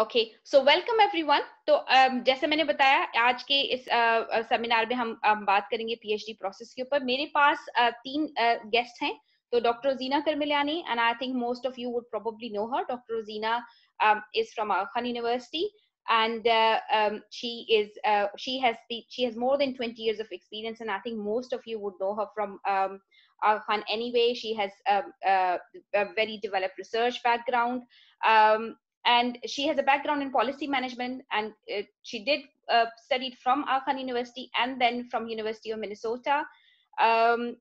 Okay, so welcome everyone. तो जैसे मैंने बताया, आज के इस सेमिनार में हम बात करेंगे पीएचडी प्रोसेस के ऊपर। मेरे पास तीन गेस्ट हैं। तो doctor Rozina Karmaliani, and I think most of you would probably know her. Doctor Rozina is from Aga Khan University, and she has more than 20 years of experience, and I think most of you would know her from Aga Khan anyway. She has a very developed research background. And she has a background in policy management, and she did studied from Aga Khan University and then from University of Minnesota.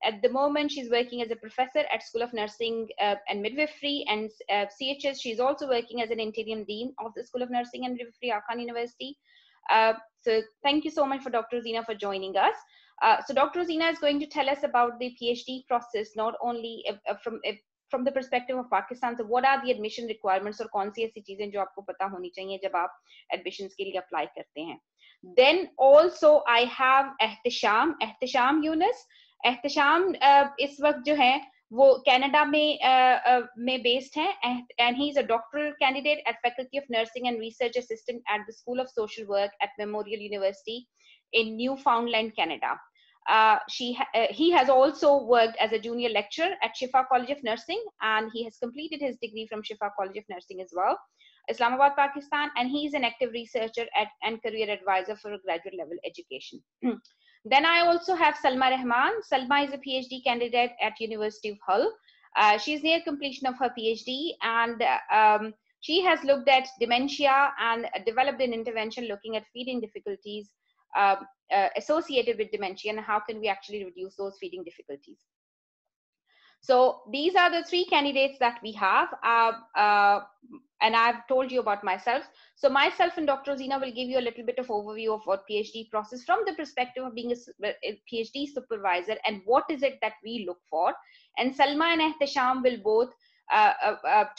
At the moment, she's working as a professor at School of Nursing and Midwifery and CHS. She's also working as an interim dean of the School of Nursing and Midwifery, Aga Khan University. So thank you so much for Dr. Zina for joining us. So Dr. Zina is going to tell us about the PhD process, not only from the perspective of Pakistan. So what are the admission requirements, और कौन सी ऐसी चीजें जो आपको पता होनी चाहिए जब आप admissions के लिए apply करते हैं. Then also I have Ehtesham Yunus. Ehtesham इस वक्त जो है वो कनाडा में बेस्ड हैं, and he is a doctoral candidate at Faculty of Nursing and Research Assistant at the School of Social Work at Memorial University in Newfoundland, Canada. He has also worked as a junior lecturer at Shifa College of Nursing, and he has completed his degree from Shifa College of Nursing as well, Islamabad, Pakistan, and he is an active researcher and career advisor for graduate level education. Then I also have Salma Rahman. Salma is a PhD candidate at University of Hull. She is near completion of her PhD, and she has looked at dementia and developed an intervention looking at feeding difficulties associated with dementia, and how can we actually reduce those feeding difficulties. So these are the three candidates that we have, and I've told you about myself. So myself and Dr. Zina will give you a little bit of overview of what PhD process from the perspective of being a PhD supervisor, and what is it that we look for. And Salma and Ehtesham will both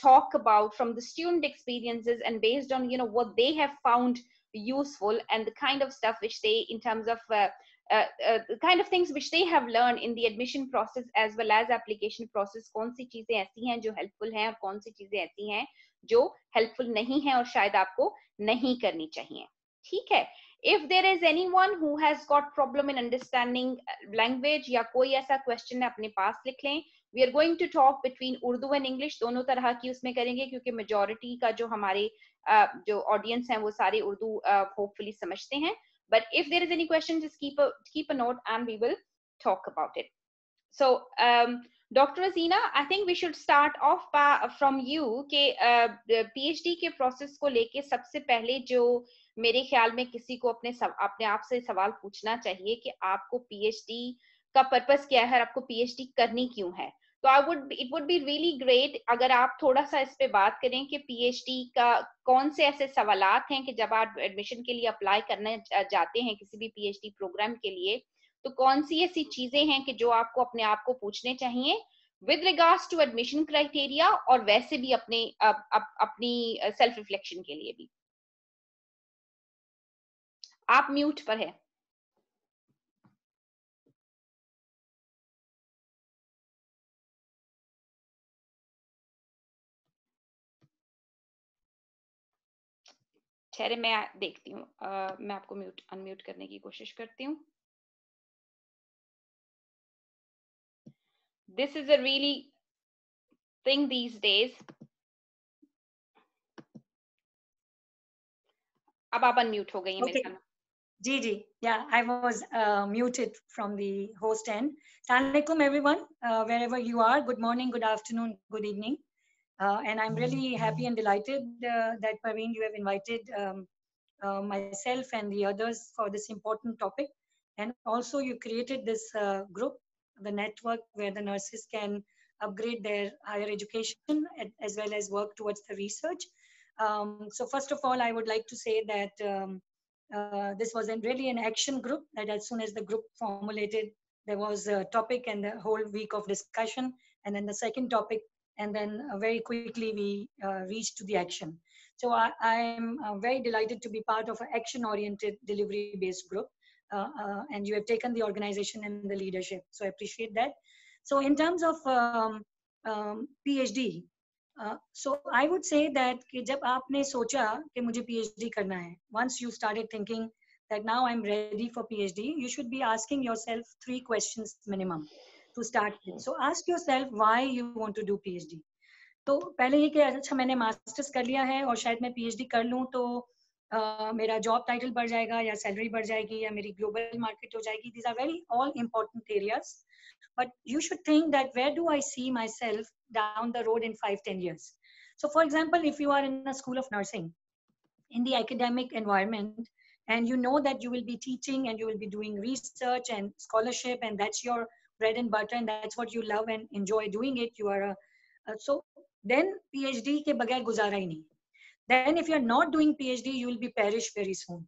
talk about from the student experiences, and based on what they have found useful, and the kind of stuff which they, in terms of the kind of things which they have learned in the admission process as well as application process. कौन सी चीजें ऐसी हैं जो helpful हैं और कौन सी चीजें ऐसी हैं जो helpful नहीं हैं और शायद आपको नहीं करनी चाहिए. ठीक है? If there is anyone who has got problem in understanding language या कोई ऐसा question है, अपने पास लिख लें. We are going to talk between Urdu and English, दोनों तरह की उसमें करेंगे, क्योंकि majority का जो हमारे जो audience हैं वो सारे उर्दू hopefully समझते हैं. But if there is any question, just keep a note and we will talk about it. So, Dr. Azina, I think we should start off from you कि PhD के process को लेके सबसे पहले जो मेरे ख्याल में किसी को अपने आप से सवाल पूछना चाहिए कि आपको PhD का पर्पस क्या है और आपको PhD करनी क्यों है. तो it would be really great अगर आप थोड़ा सा इस पे बात करें कि PhD का कौन से ऐसे सवालात हैं कि जब आप एडमिशन के लिए अप्लाई करने जाते हैं किसी भी PhD प्रोग्राम के लिए, तो कौन सी ऐसी चीजें हैं कि जो आपको अपने आप को पूछने चाहिए with regards to admission criteria, और वैसे भी अपनी सेल्फ रिफ्लेक्शन के लिए भी. आप म्यूट पर है. ठहरे, मैं देखती हूँ. मैं आपको अनम्यूट करने की कोशिश करती हूँ. This is a really thing these days. अब आप अनम्यूट हो गई हैं. Okay. Gigi, yeah, I was muted from the host end. Assalamu alaikum everyone, wherever you are. Good morning, good afternoon, good evening. And I'm really happy and delighted that Parveen, you have invited myself and the others for this important topic. And also you created this group, the network where the nurses can upgrade their higher education as well as work towards the research. So first of all, I would like to say that this was really an action group, that as soon as the group formulated, there was a topic and the whole week of discussion, and then the second topic, and then very quickly we reached to the action. So I'm very delighted to be part of an action-oriented delivery-based group, and you have taken the organization and the leadership. So I appreciate that. So in terms of PhD, So I would say that कि जब आपने सोचा कि मुझे PhD करना है, once you started thinking that now I'm ready for PhD, you should be asking yourself 3 questions minimum to start with. So ask yourself why you want to do PhD. तो पहले ये कि अच्छा मैंने मास्टर्स कर लिया है और शायद मैं PhD कर लूँ तो मेरा जॉब टाइटल बढ़ जाएगा या सैलरी बढ़ जाएगी या मेरी ग्लोबल मार्केट हो जाएगी. These are very all important areas. But you should think that where do I see myself down the road in 5-10 years. So for example, if you are in a school of nursing in the academic environment and you know that you will be teaching and you will be doing research and scholarship and that's your bread and butter and that's what you love and enjoy doing it, you are so then PhD ke bagair guzara hi nahi. Then if you're not doing PhD, you will be perish very soon.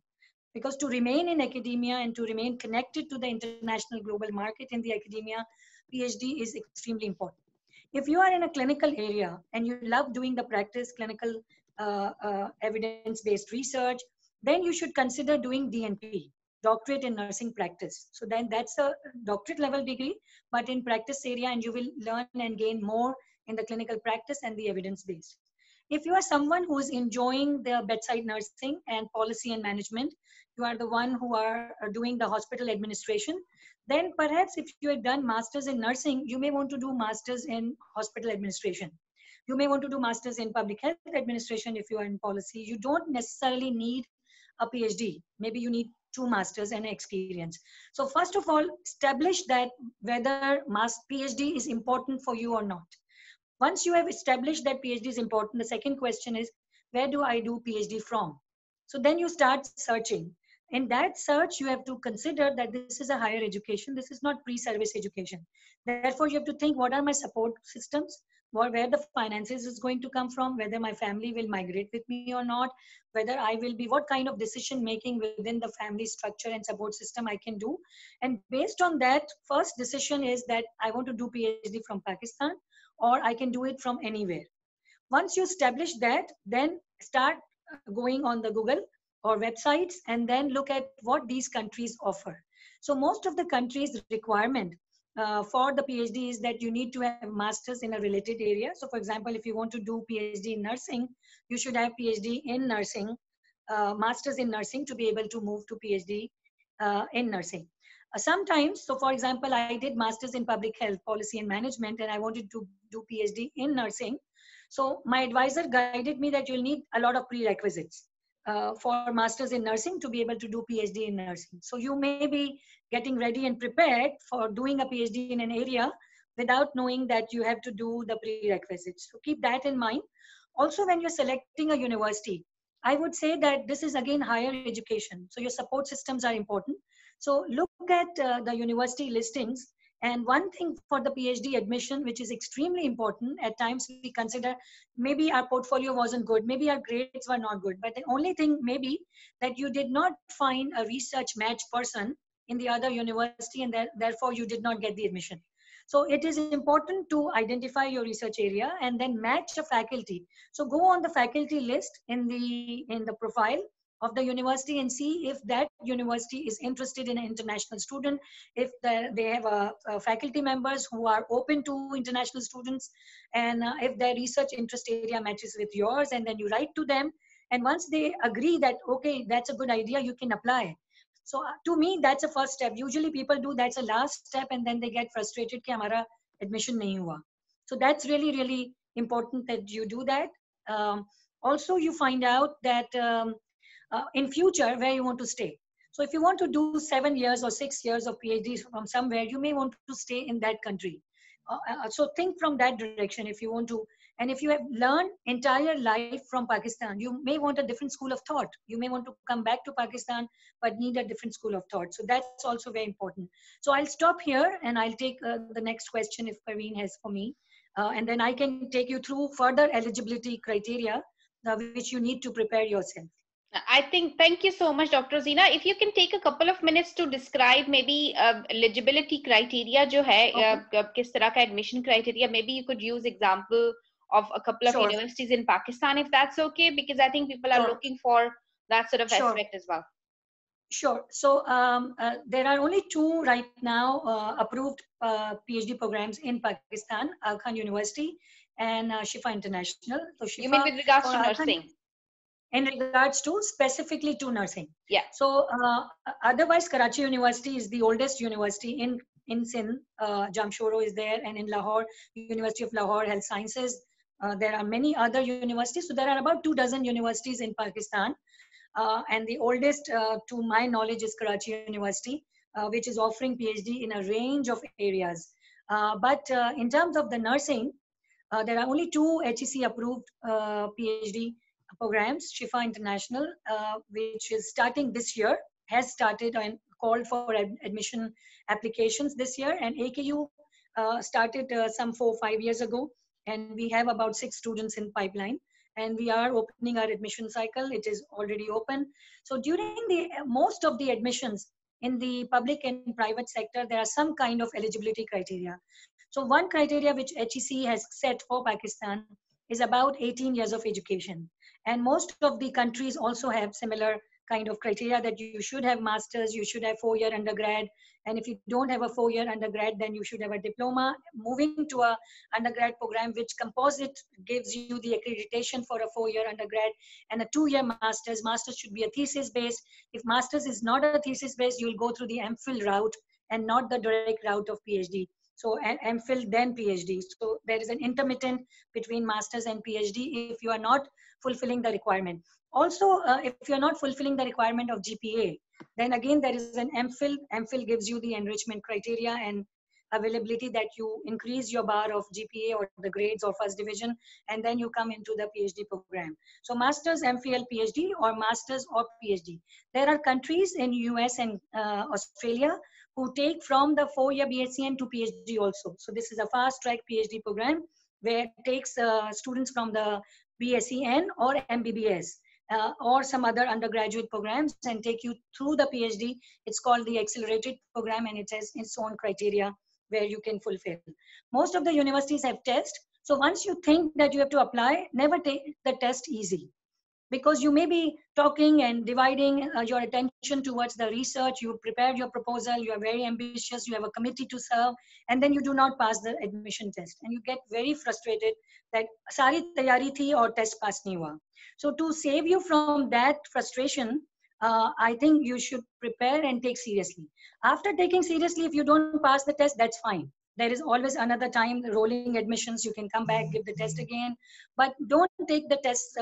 Because to remain in academia and to remain connected to the international global market in the academia, PhD is extremely important. If you are in a clinical area and you love doing the practice, clinical evidence-based research, then you should consider doing DNP, doctorate in nursing practice. So then that's a doctorate level degree, but in practice area, and you will learn and gain more in the clinical practice and the evidence-based. If you are someone who is enjoying the bedside nursing and policy and management, you are the one who are doing the hospital administration, then perhaps if you have done masters in nursing, you may want to do masters in hospital administration. You may want to do masters in public health administration if you are in policy. You don't necessarily need a PhD. Maybe you need 2 masters and experience. So first of all, establish that whether PhD is important for you or not. Once you have established that PhD is important, the second question is, where do I do PhD from? So then you start searching. In that search, you have to consider that this is a higher education. This is not pre-service education. Therefore, you have to think, what are my support systems? Where the finances is going to come from, whether my family will migrate with me or not, whether I will be, what kind of decision making within the family structure and support system I can do. And based on that, first decision is that I want to do PhD from Pakistan, or I can do it from anywhere. Once you establish that, then start going on the Google or websites and then look at what these countries offer. So most of the countries' requirement for the PhD is that you need to have masters in a related area. So for example, if you want to do PhD in nursing, you should have PhD in nursing, masters in nursing to be able to move to PhD in nursing. Sometimes, so for example, I did masters in public health policy and management and I wanted to do PhD in nursing. So my advisor guided me that you'll need a lot of prerequisites for masters in nursing to be able to do PhD in nursing. So you may be getting ready and prepared for doing a PhD in an area without knowing that you have to do the prerequisites. So keep that in mind. Also, when you're selecting a university, I would say that this is again higher education. So your support systems are important. So look at the university listings. And one thing for the PhD admission, which is extremely important, at times we consider maybe our portfolio wasn't good, maybe our grades were not good, but the only thing maybe that you did not find a research match person in the other university and therefore you did not get the admission. So it is important to identify your research area and then match a faculty. So go on the faculty list in the profile of the university and see if that university is interested in an international student, if they have faculty members who are open to international students, and if their research interest area matches with yours, and then you write to them. And once they agree that, okay, that's a good idea, you can apply. So to me, that's a first step. Usually people do that's a last step and then they get frustrated कि हमारा admission नहीं हुआ. So that's really, really important that you do that. Also, you find out that in future where you want to stay. So if you want to do 7 years or 6 years of PhD from somewhere, you may want to stay in that country. So think from that direction if you want to. And if you have learned entire life from Pakistan, you may want a different school of thought. You may want to come back to Pakistan, but need a different school of thought. So that's also very important. So I'll stop here and I'll take the next question if Parveen has for me. And then I can take you through further eligibility criteria which you need to prepare yourself. I think, thank you so much, Dr. Zina. If you can take a couple of minutes to describe maybe eligibility criteria जो है, किस तरह का admission criteria, maybe you could use example of a couple of universities in Pakistan, if that's okay, because I think people are looking for that sort of aspect as well. Sure. So there are only 2 right now approved PhD programs in Pakistan, Al Khan University and Shifa International. So You mean Shifa, with regards for to our nursing? in regards to specifically to nursing. Yeah. So otherwise, Karachi University is the oldest university in Sindh. Jamshoro is there, and in Lahore, University of Lahore Health Sciences. There are many other universities. So there are about 24 universities in Pakistan, and the oldest, to my knowledge, is Karachi University, which is offering PhD in a range of areas. But in terms of the nursing, there are only two HEC approved PhD programs. Shifa International, which is starting this year, has started and called for admission applications this year, and AKU started some 4-5 years ago, and we have about 6 students in pipeline, and we are opening our admission cycle. It is already open. So during the most of the admissions in the public and private sector, there are some kind of eligibility criteria. So one criteria which HEC has set for Pakistan is about 18 years of education. And most of the countries also have similar kind of criteria that you should have masters, you should have 4-year undergrad. And if you don't have a 4-year undergrad, then you should have a diploma. Moving to a undergrad program, which composite gives you the accreditation for a 4-year undergrad and a 2-year masters. Masters should be a thesis based. If masters is not a thesis based, you'll go through the MPhil route and not the direct route of PhD. So MPhil then PhD. So there is an intermittent between masters and PhD if you are not fulfilling the requirement. Also, if you're not fulfilling the requirement of GPA, then again there is an MPhil. MPhil gives you the enrichment criteria and availability that you increase your bar of GPA or the grades or first division, and then you come into the PhD program. So masters, MPhil, PhD, or masters or PhD. There are countries in US and Australia who take from the 4-year BScN to PhD also. So this is a fast track PhD program where it takes students from the BScN or MBBS or some other undergraduate programs and take you through the PhD. It's called the accelerated program, and it has its own criteria where you can fulfill. Most of the universities have tests. So once you think that you have to apply, never take the test easy, because you may be talking and dividing your attention towards the research. You prepared your proposal, you are very ambitious, you have a committee to serve, and then you do not pass the admission test, and you get very frustrated that sari tayari thi aur test pass nahi hua. So to save you from that frustration, I think you should prepare and take seriously. After taking seriously, if you don't pass the test, that's fine. There is always another time, rolling admissions, you can come back, give the test again, but don't take the test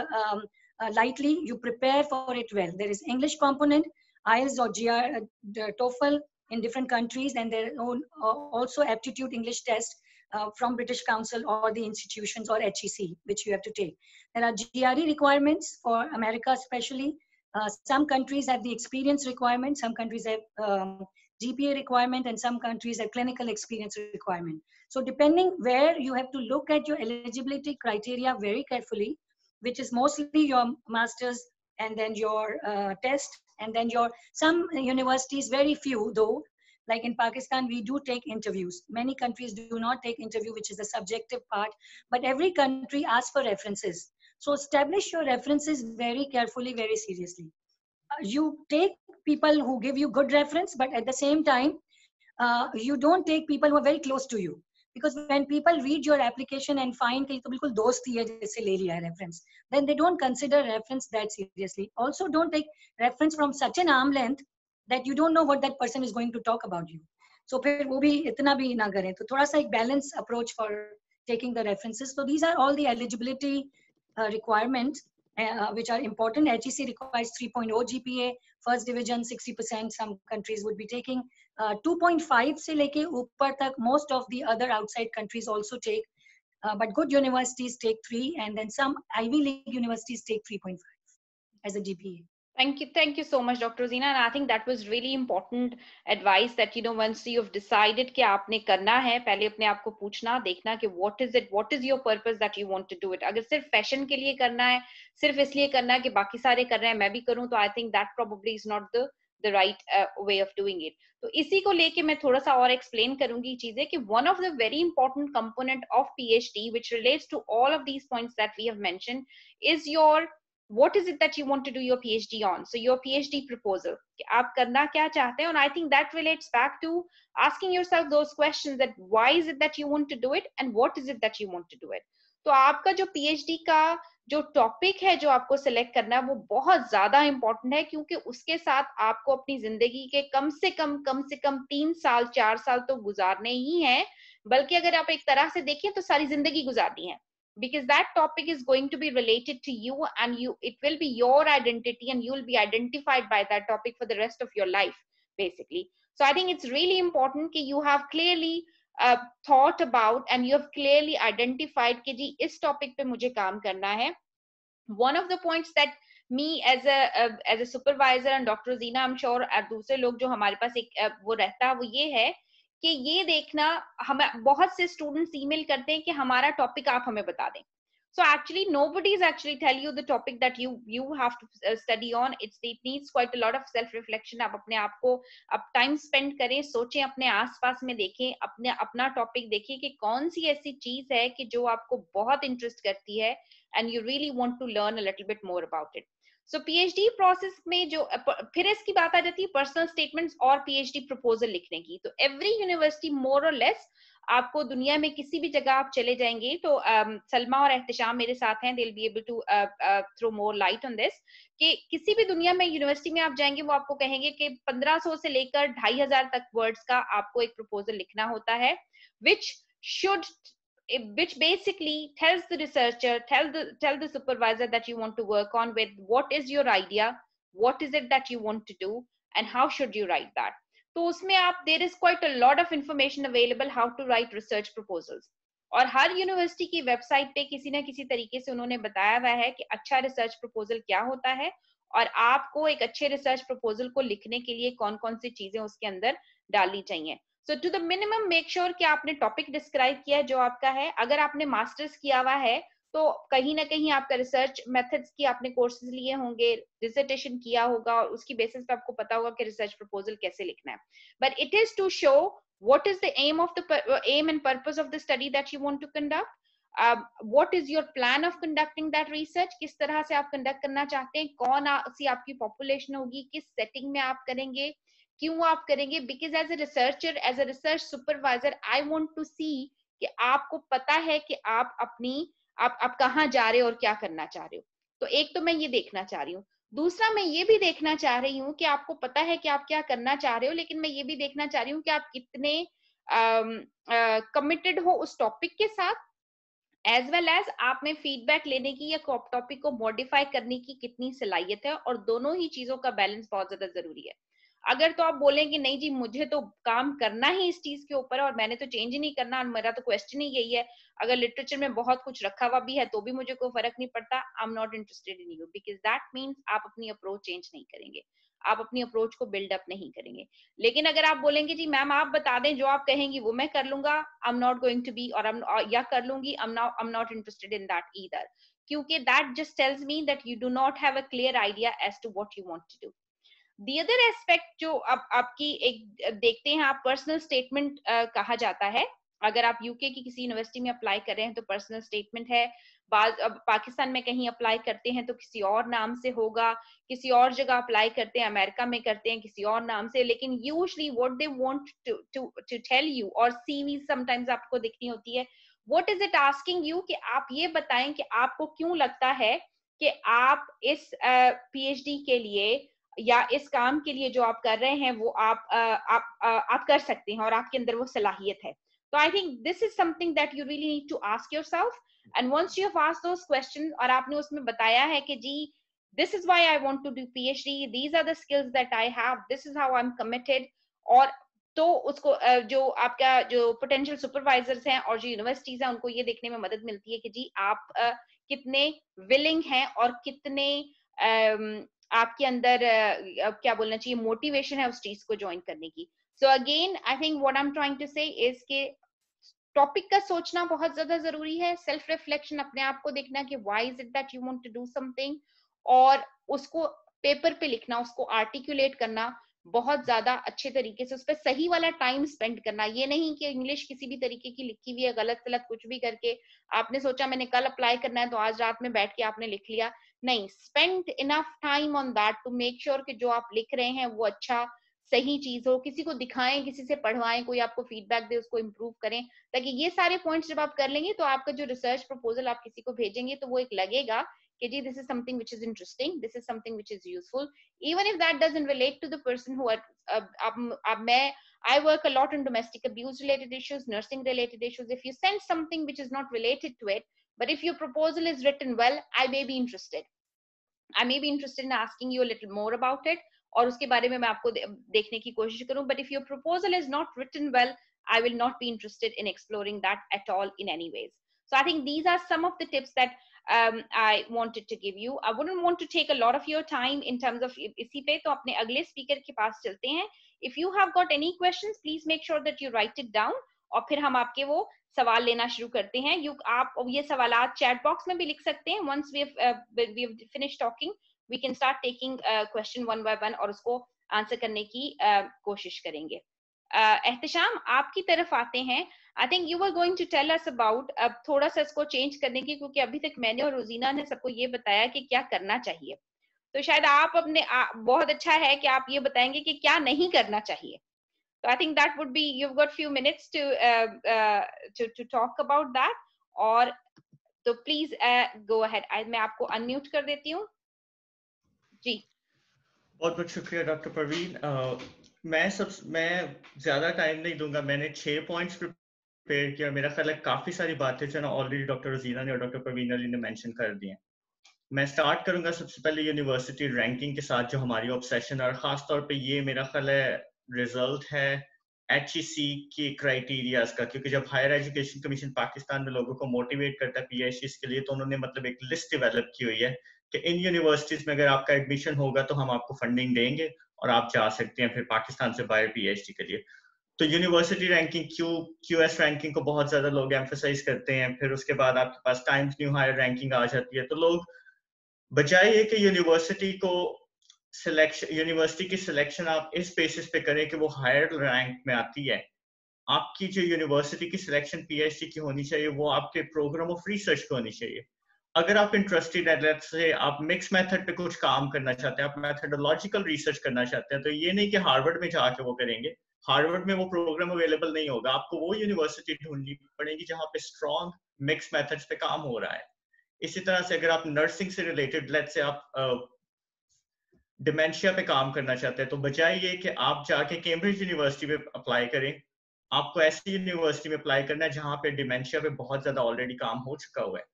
lightly. You prepare for it well. There is English component, IELTS or TOEFL in different countries, and there are also aptitude English test from British Council or the institutions or HEC, which you have to take. There are GRE requirements for America especially. Some countries have the experience requirement, some countries have GPA requirement, and some countries have clinical experience requirement. So depending where, you have to look at your eligibility criteria very carefully, which is mostly your masters and then your test, and then your some universities, very few though, like in Pakistan, we do take interviews. Many countries do not take interview, which is the subjective part, but every country asks for references. So establish your references very carefully, very seriously. You take people who give you good reference, but at the same time, you don't take people who are very close to you, because when people read your application and find कि तो बिल्कुल दोस्त ही है जैसे ले लिया है reference, then they don't consider reference that seriously. Also, don't take reference from such an arm length that you don't know what that person is going to talk about you. So फिर वो भी इतना भी ना करें. तो थोड़ा सा एक balanced approach for taking the references. So these are all the eligibility requirements which are important. HEC requires 3.0 GPA, first division 60%. Some countries would be taking 2.5 se leke upar tak. Most of the other outside countries also take, but good universities take 3, and then some Ivy League universities take 3.5 as a GPA. Thank you so much, Dr. Rosina. And I think that was really important advice that, once you've decided कि आपने करना है, पहले अपने आप को पूछना, देखना कि what is your purpose that you want to do it. अगर सिर्फ fashion के लिए करना है, सिर्फ इसलिए करना है कि बाकी सारे कर रहे हैं, मैं भी करूं, तो I think that probably is not the right way of doing it. तो इसी को लेके मैं थोड़ा सा और explain करूंगी चीजें कि one of the very important component of PhD, which relates to all of these points that we have mentioned, is what is it that you want to do your PhD on? So your PhD proposal, aap karna kya chahte hain? And I think that relates back to asking yourself those questions, that why is it that you want to do it, and what is it that you want to do it? तो आपका जो PhD का जो topic है जो आपको select करना है वो बहुत ज्यादा इंपॉर्टेंट है, क्योंकि उसके साथ आपको अपनी जिंदगी के कम से कम 3 साल 4 साल तो गुजारने ही हैं, बल्कि अगर आप एक तरह से देखें तो सारी जिंदगी गुजारनी है, because that topic is going to be related to you, and it will be your identity, and you will be identified by that topic for the rest of your life basically. So I think it's really important that you have clearly thought about and you have clearly identified कि जी इस topic पे मुझे काम करना है. One of the points that me as a supervisor and Dr. Zina, I'm sure दूसरे लोग जो हमारे पास एक वो रहता है, वो ये है कि ये देखना, हमें बहुत से स्टूडेंट्स ईमेल करते हैं कि हमारा टॉपिक आप हमें बता दें. So actually nobody is actually tell you the topic that you have to study on. It needs quite a lot of self reflection. आप अपने आप को अब टाइम स्पेंड करें, सोचें, अपने आसपास में देखें, अपना टॉपिक देखिए कि कौन सी ऐसी चीज है कि जो आपको बहुत इंटरेस्ट करती है and you really want to learn a little bit more about it. So PhD process में जो फिर इसकी बात आ जाती है पर्सनल स्टेटमेंट्स और PhD प्रपोजल लिखने की. तो एवरी यूनिवर्सिटी मोर और लेस, आपको दुनिया में किसी भी जगह आप चले जाएंगे तो सलमा और एहतशाम मेरे साथ हैं, they'll be able to throw more light on this, कि किसी भी दुनिया में यूनिवर्सिटी में आप जाएंगे वो आपको कहेंगे कि 1500 से लेकर 2500 तक वर्ड्स का आपको एक प्रपोजल लिखना होता है, which should which basically tells the researcher, tell the supervisor that you want to work on with, what is your idea, what is it that you want to do, and how should you write that. तो उसमें आप there is quite a lot of information available how to write research proposals. और हर university की website पे किसी ना किसी तरीके से उन्होंने बताया हुआ है कि अच्छा रिसर्च प्रपोजल क्या होता है और आपको एक अच्छे रिसर्च प्रपोजल को लिखने के लिए कौन कौन सी चीजें उसके अंदर डालनी चाहिए. So to the minimum make sure कि आपने टॉपिक डिस्क्राइब किया है जो आपका है. अगर आपने मास्टर्स किया हुआ है तो कहीं ना कहीं आपका रिसर्च मेथड्स की आपने कोर्सेज लिए होंगे, डिसर्टेशन किया होगा और उसकी बेसिस पे आपको पता होगा कि रिसर्च प्रपोजल कैसे लिखना है. But it is to show what is the aim and purpose of the study that you want to conduct. What is your plan of conducting that research, किस तरह से आप कंडक्ट करना चाहते हैं, कौन सी आपकी पॉपुलेशन होगी, किस सेटिंग में आप करेंगे, क्यों आप करेंगे. Because as a researcher, as a research supervisor, I want to see कि आपको पता है कि आप अपनी आप कहाँ जा रहे हो और क्या करना चाह रहे हो. तो एक तो मैं ये देखना चाह रही हूँ. दूसरा मैं ये भी देखना चाह रही हूँ कि आपको पता है कि आप क्या करना चाह रहे हो, लेकिन मैं ये भी देखना चाह रही हूँ कि आप कितने कमिटेड हो उस टॉपिक के साथ, एज वेल एज आप में फीडबैक लेने की या टॉपिक को मॉडिफाई करने की कितनी सलाहियत है. और दोनों ही चीजों का बैलेंस बहुत ज्यादा जरूरी है. अगर तो आप बोलेंगे नहीं जी मुझे तो काम करना ही इस चीज के ऊपर है और मैंने तो चेंज ही नहीं करना, मेरा तो क्वेश्चन ही यही है, अगर लिटरेचर में बहुत कुछ रखा हुआ भी है तो भी मुझे कोई फर्क नहीं पड़ता, आई am not interested in you, because that means आप अपनी अप्रोच चेंज नहीं करेंगे, आप अपनी अप्रोच को बिल्डअप नहीं करेंगे. लेकिन अगर आप बोलेंगे जी मैम आप बता दें जो आप कहेंगी वो मैं कर लूंगा, I am not going to be, और या कर लूंगी, I am not interested in that either, क्योंकि that just tells me that you do not have a clear idea as to what you want to do. The other aspect जो अब आपकी एक देखते हैं, आप पर्सनल स्टेटमेंट कहा जाता है. अगर आप यूके की किसी यूनिवर्सिटी में अप्लाई कर रहे हैं तो पर्सनल स्टेटमेंट है. अब पाकिस्तान में कहीं अप्लाई करते हैं तो किसी और नाम से होगा, किसी और जगह अप्लाई करते हैं, अमेरिका में करते हैं किसी और नाम से. लेकिन usually what they want to tell you, और सीवी समटाइम्स आपको दिखनी होती है, what is it asking you, कि आप ये बताएं कि आपको क्यों लगता है कि आप इस पीएचडी के लिए या इस काम के लिए जो आप कर रहे हैं वो आप कर सकते हैं और आपके अंदर वो सलाहियत है. तो I think this is something that you really need to ask yourself. And once you have asked those questions और आपने उसमें बताया है कि जी this is why I want to do PhD, these are the skills that I have, this is how I am committed, और तो उसको जो आपका जो पोटेंशियल सुपरवाइजर्स हैं और जो यूनिवर्सिटीज हैं उनको ये देखने में मदद मिलती है कि जी आप कितने विलिंग हैं और कितने आपके अंदर क्या बोलना चाहिए मोटिवेशन है उस चीज को ज्वाइन करने की. So again I think what I am trying to say is के टॉपिक का सोचना बहुत ज्यादा जरूरी है, सेल्फ रिफ्लेक्शन, अपने आप को देखना कि why is it that you want to do something, और उसको पेपर पे लिखना, उसको आर्टिकुलेट करना बहुत ज्यादा अच्छे तरीके से, उस पर सही वाला टाइम स्पेंड करना. ये नहीं कि इंग्लिश किसी भी तरीके की लिखी हुई है गलत सलत कुछ भी करके आपने सोचा मैंने कल अप्लाई करना है तो आज रात में बैठ के आपने लिख लिया. नहीं, spend enough time on that to make sure कि जो आप लिख रहे हैं वो अच्छा सही चीज हो, किसी को दिखाएं, किसी से पढ़वाएं, कोई आपको फीडबैक दे उसको इम्प्रूव करें, ताकि ये सारे पॉइंट्स जब आप कर लेंगे तो आपका जो रिसर्च प्रपोजल आप किसी को भेजेंगे तो वो एक लगेगा कि जी this is something which is interesting, this is something which is useful, even if that doesn't relate to the person who अब मैं I work a lot on domestic abuse related issues, nursing related issues. If you send something which is not related to it, but if your proposal is written well, I may be interested. I may be interested in asking you a little more about it, और उसके बारे में मैं आपको देखने की कोशिश करूं. But if your proposal is not written well, I will not be interested in exploring that at all in any ways. So I think these are some of the tips that I wanted to give you. I wouldn't want to take a lot of your time in terms of इसी पे, तो अपने अगले speaker के पास चलते हैं. If you have got any questions, please make sure that you write it down, और फिर हम आपके वो सवाल लेना शुरू करते हैं. आप ये सवालात चैट बॉक्स में भी लिख सकते हैं. Once we have finished talking, we can start taking question one by one और उसको आंसर करने की कोशिश करेंगे. एहतशाम, आपकी तरफ आते हैं. I think you were going to tell us about अब थोड़ा सा इसको चेंज करने की, क्योंकि अभी तक मैंने और रोजीना ने सबको ये बताया कि क्या करना चाहिए, तो शायद आप अपने बहुत अच्छा है कि आप ये बताएंगे कि क्या नहीं करना चाहिए. So I think that would be, you've got few minutes to talk about that. और तो please go ahead. मैं आपको unmute कर देती हूँ जी. बहुत बहुत शुक्रिया डॉक्टर परवीन. मैं ज्यादा टाइम नहीं दूंगा. मैंने 6 पॉइंट्स प्रिपेयर किया. मेरा ख्याल है काफी सारी बातें जो ना ऑलरेडी डॉक्टर रोजीना ने और डॉक्टर परवीन अली ने मेंशन कर दी हैं. मैं स्टार्ट करूंगा सबसे पहले यूनिवर्सिटी रैंकिंग के साथ, जो हमारी ऑब्सेशन है, और खास तौर पे ये मेरा ख्याल है रिजल्ट है HEC के क्राइटेरियाज का, क्योंकि जब हायर एजुकेशन कमीशन पाकिस्तान में लोगों को मोटिवेट करता है PhDs के लिए, तो उन्होंने मतलब एक लिस्ट डेवलप की हुई है कि इन यूनिवर्सिटीज में अगर आपका एडमिशन होगा तो हम आपको फंडिंग देंगे और आप जा सकते हैं फिर पाकिस्तान से बाहर PhD के लिए. तो यूनिवर्सिटी रैंकिंग QS रैंकिंग को बहुत ज्यादा लोग एम्फसाइज करते हैं. फिर उसके बाद आपके पास टाइम्स न्यू हायर रैंकिंग आ जाती है. तो लोग बजाय ये कि यूनिवर्सिटी की सिलेक्शन आप इस बेसिस पे करें कि वो हायर रैंक में आती है, आपकी जो यूनिवर्सिटी की सिलेक्शन PhD की होनी चाहिए वो आपके प्रोग्राम ऑफ रिसर्च की होनी चाहिए. अगर आप इंटरेस्टेड है, लेट्स से आप मिक्स मेथड पे कुछ काम करना चाहते हैं, आप मेथडोलॉजिकल रिसर्च करना चाहते हैं, तो ये नहीं कि हार्वर्ड में जाके वो करेंगे. हार्वर्ड में वो प्रोग्राम अवेलेबल नहीं होगा. आपको वो यूनिवर्सिटी ढूंढनी पड़ेगी जहाँ पे स्ट्रॉन्ग मिक्स मेथड्स पे काम हो रहा है. इसी तरह से अगर आप नर्सिंग से रिलेटेड, लेट्स से आप डिमेंशिया पे काम करना चाहते हैं, तो बजाय ये कि आप जाके कैम्ब्रिज यूनिवर्सिटी पे अप्लाई करें, आपको ऐसी यूनिवर्सिटी में अप्लाई करना है जहाँ पे डिमेंशिया पे बहुत ज्यादा ऑलरेडी काम हो चुका हुआ है.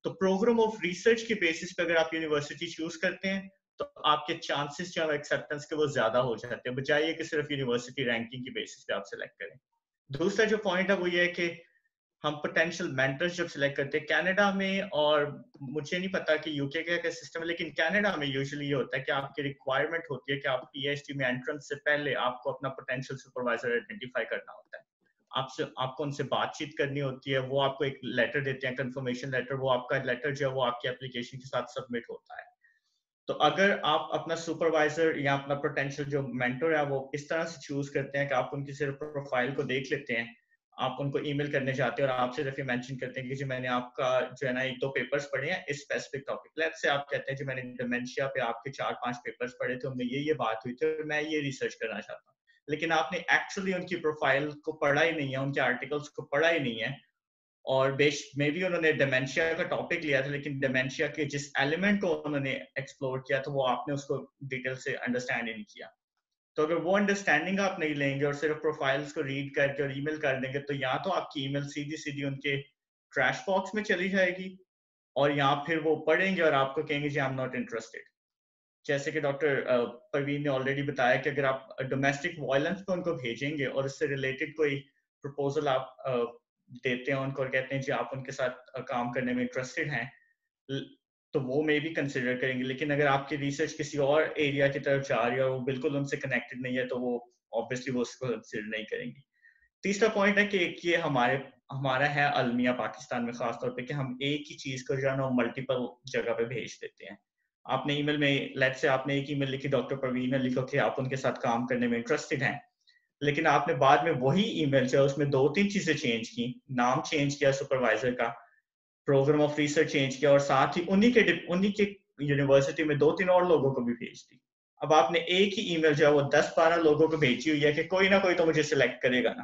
तो प्रोग्राम ऑफ रिसर्च के बेसिस पे अगर आप यूनिवर्सिटी चूज करते हैं तो आपके चांसेस जो एक्सेप्टेंस के वो ज्यादा हो जाते हैं, बजाय ये कि सिर्फ यूनिवर्सिटी रैंकिंग की बेसिस पे आप सिलेक्ट करें. दूसरा जो पॉइंट है वो ये है कि हम पोटेंशियल मेंटर्स जब सिलेक्ट करते हैं कनाडा में, और मुझे नहीं पता कि यूके का क्या सिस्टम है, लेकिन कनाडा में यूजुअली ये होता है कि आपकी रिक्वायरमेंट होती है कि आप PhD में एंट्रेंस से पहले आपको अपना पोटेंशियल सुपरवाइजर आइडेंटिफाई करना होता है. आपको उनसे बातचीत करनी होती है. वो आपको एक लेटर देते हैं, कंफर्मेशन लेटर. वो आपका लेटर जो है वो आपकी एप्लीकेशन के साथ सबमिट होता है. तो अगर आप अपना सुपरवाइजर या अपना पोटेंशियल जो मेंटर है वो इस तरह से चूज करते हैं कि आप उनकी सिर्फ प्रोफाइल को देख लेते हैं, आप उनको ईमेल करने जाते हैं और आपसे सिर्फ ये मेंशन करते हैं कि जी मैंने आपका जो है ना 1-2 पेपर्स पढ़े हैं इस स्पेसिफिक टॉपिक. लेट्स से आप कहते हैं जी मैंने डिमेंशिया पे आपके 4-5 पेपर्स पढ़े थे, उनमें ये बात हुई थी और मैं ये रिसर्च करना चाहता हूँ, लेकिन आपने एक्चुअली उनकी प्रोफाइल को पढ़ा ही नहीं है, उनके आर्टिकल्स को पढ़ा ही नहीं है, और मे भी उन्होंने डिमेंशिया का टॉपिक लिया था, लेकिन डिमेंशिया के जिस एलिमेंट को उन्होंने एक्सप्लोर किया तो वो आपने उसको डिटेल से अंडरस्टैंड ही नहीं किया. तो अगर वो अंडरस्टैंडिंग आप नहीं लेंगे और सिर्फ प्रोफाइल्स को रीड करके और ईमेल कर देंगे, तो या तो आपकी ईमेल सीधी उनके ट्रैश बॉक्स में चली जाएगी, और या फिर वो पढ़ेंगे और आपको कहेंगे जी आई एम नॉट इंटरेस्टेड. जैसे कि डॉक्टर परवीन ने ऑलरेडी बताया कि अगर आप डोमेस्टिक वायलेंस पे उनको भेजेंगे और उससे रिलेटेड कोई प्रपोजल आप देते हैं उनको और कहते हैं जी आप उनके साथ काम करने में इंटरेस्टेड हैं, तो वो मे भी कंसिडर करेंगे. लेकिन अगर आपकी रिसर्च किसी और एरिया की तरफ जा रही है और वो बिल्कुल उनसे कनेक्टेड नहीं है, तो वो ऑब्वियसली वो उसको कंसिडर नहीं करेंगे. तीसरा पॉइंट है कि ये हमारा है अलमिया पाकिस्तान में खास तौर पे कि हम एक ही चीज को जो है ना मल्टीपल जगह पे भेज देते हैं. आपने ईमेल में, लेट्स से आपने एक ईमेल लिखी, डॉक्टर परवीन ने लिखा कि आप उनके साथ काम करने में इंटरेस्टेड हैं, लेकिन आपने बाद में वही ईमेल जो है उसमें 2-3 चीजें चेंज की, नाम चेंज किया सुपरवाइजर का, प्रोग्राम ऑफ रिसर्च चेंज किया, और साथ ही उन्हीं के यूनिवर्सिटी में 2-3 और लोगों को भी भेज दी. अब आपने एक ही ईमेल जो है वो 10-12 लोगों को भेजी हुई है कि कोई ना कोई तो मुझे सिलेक्ट करेगा ना,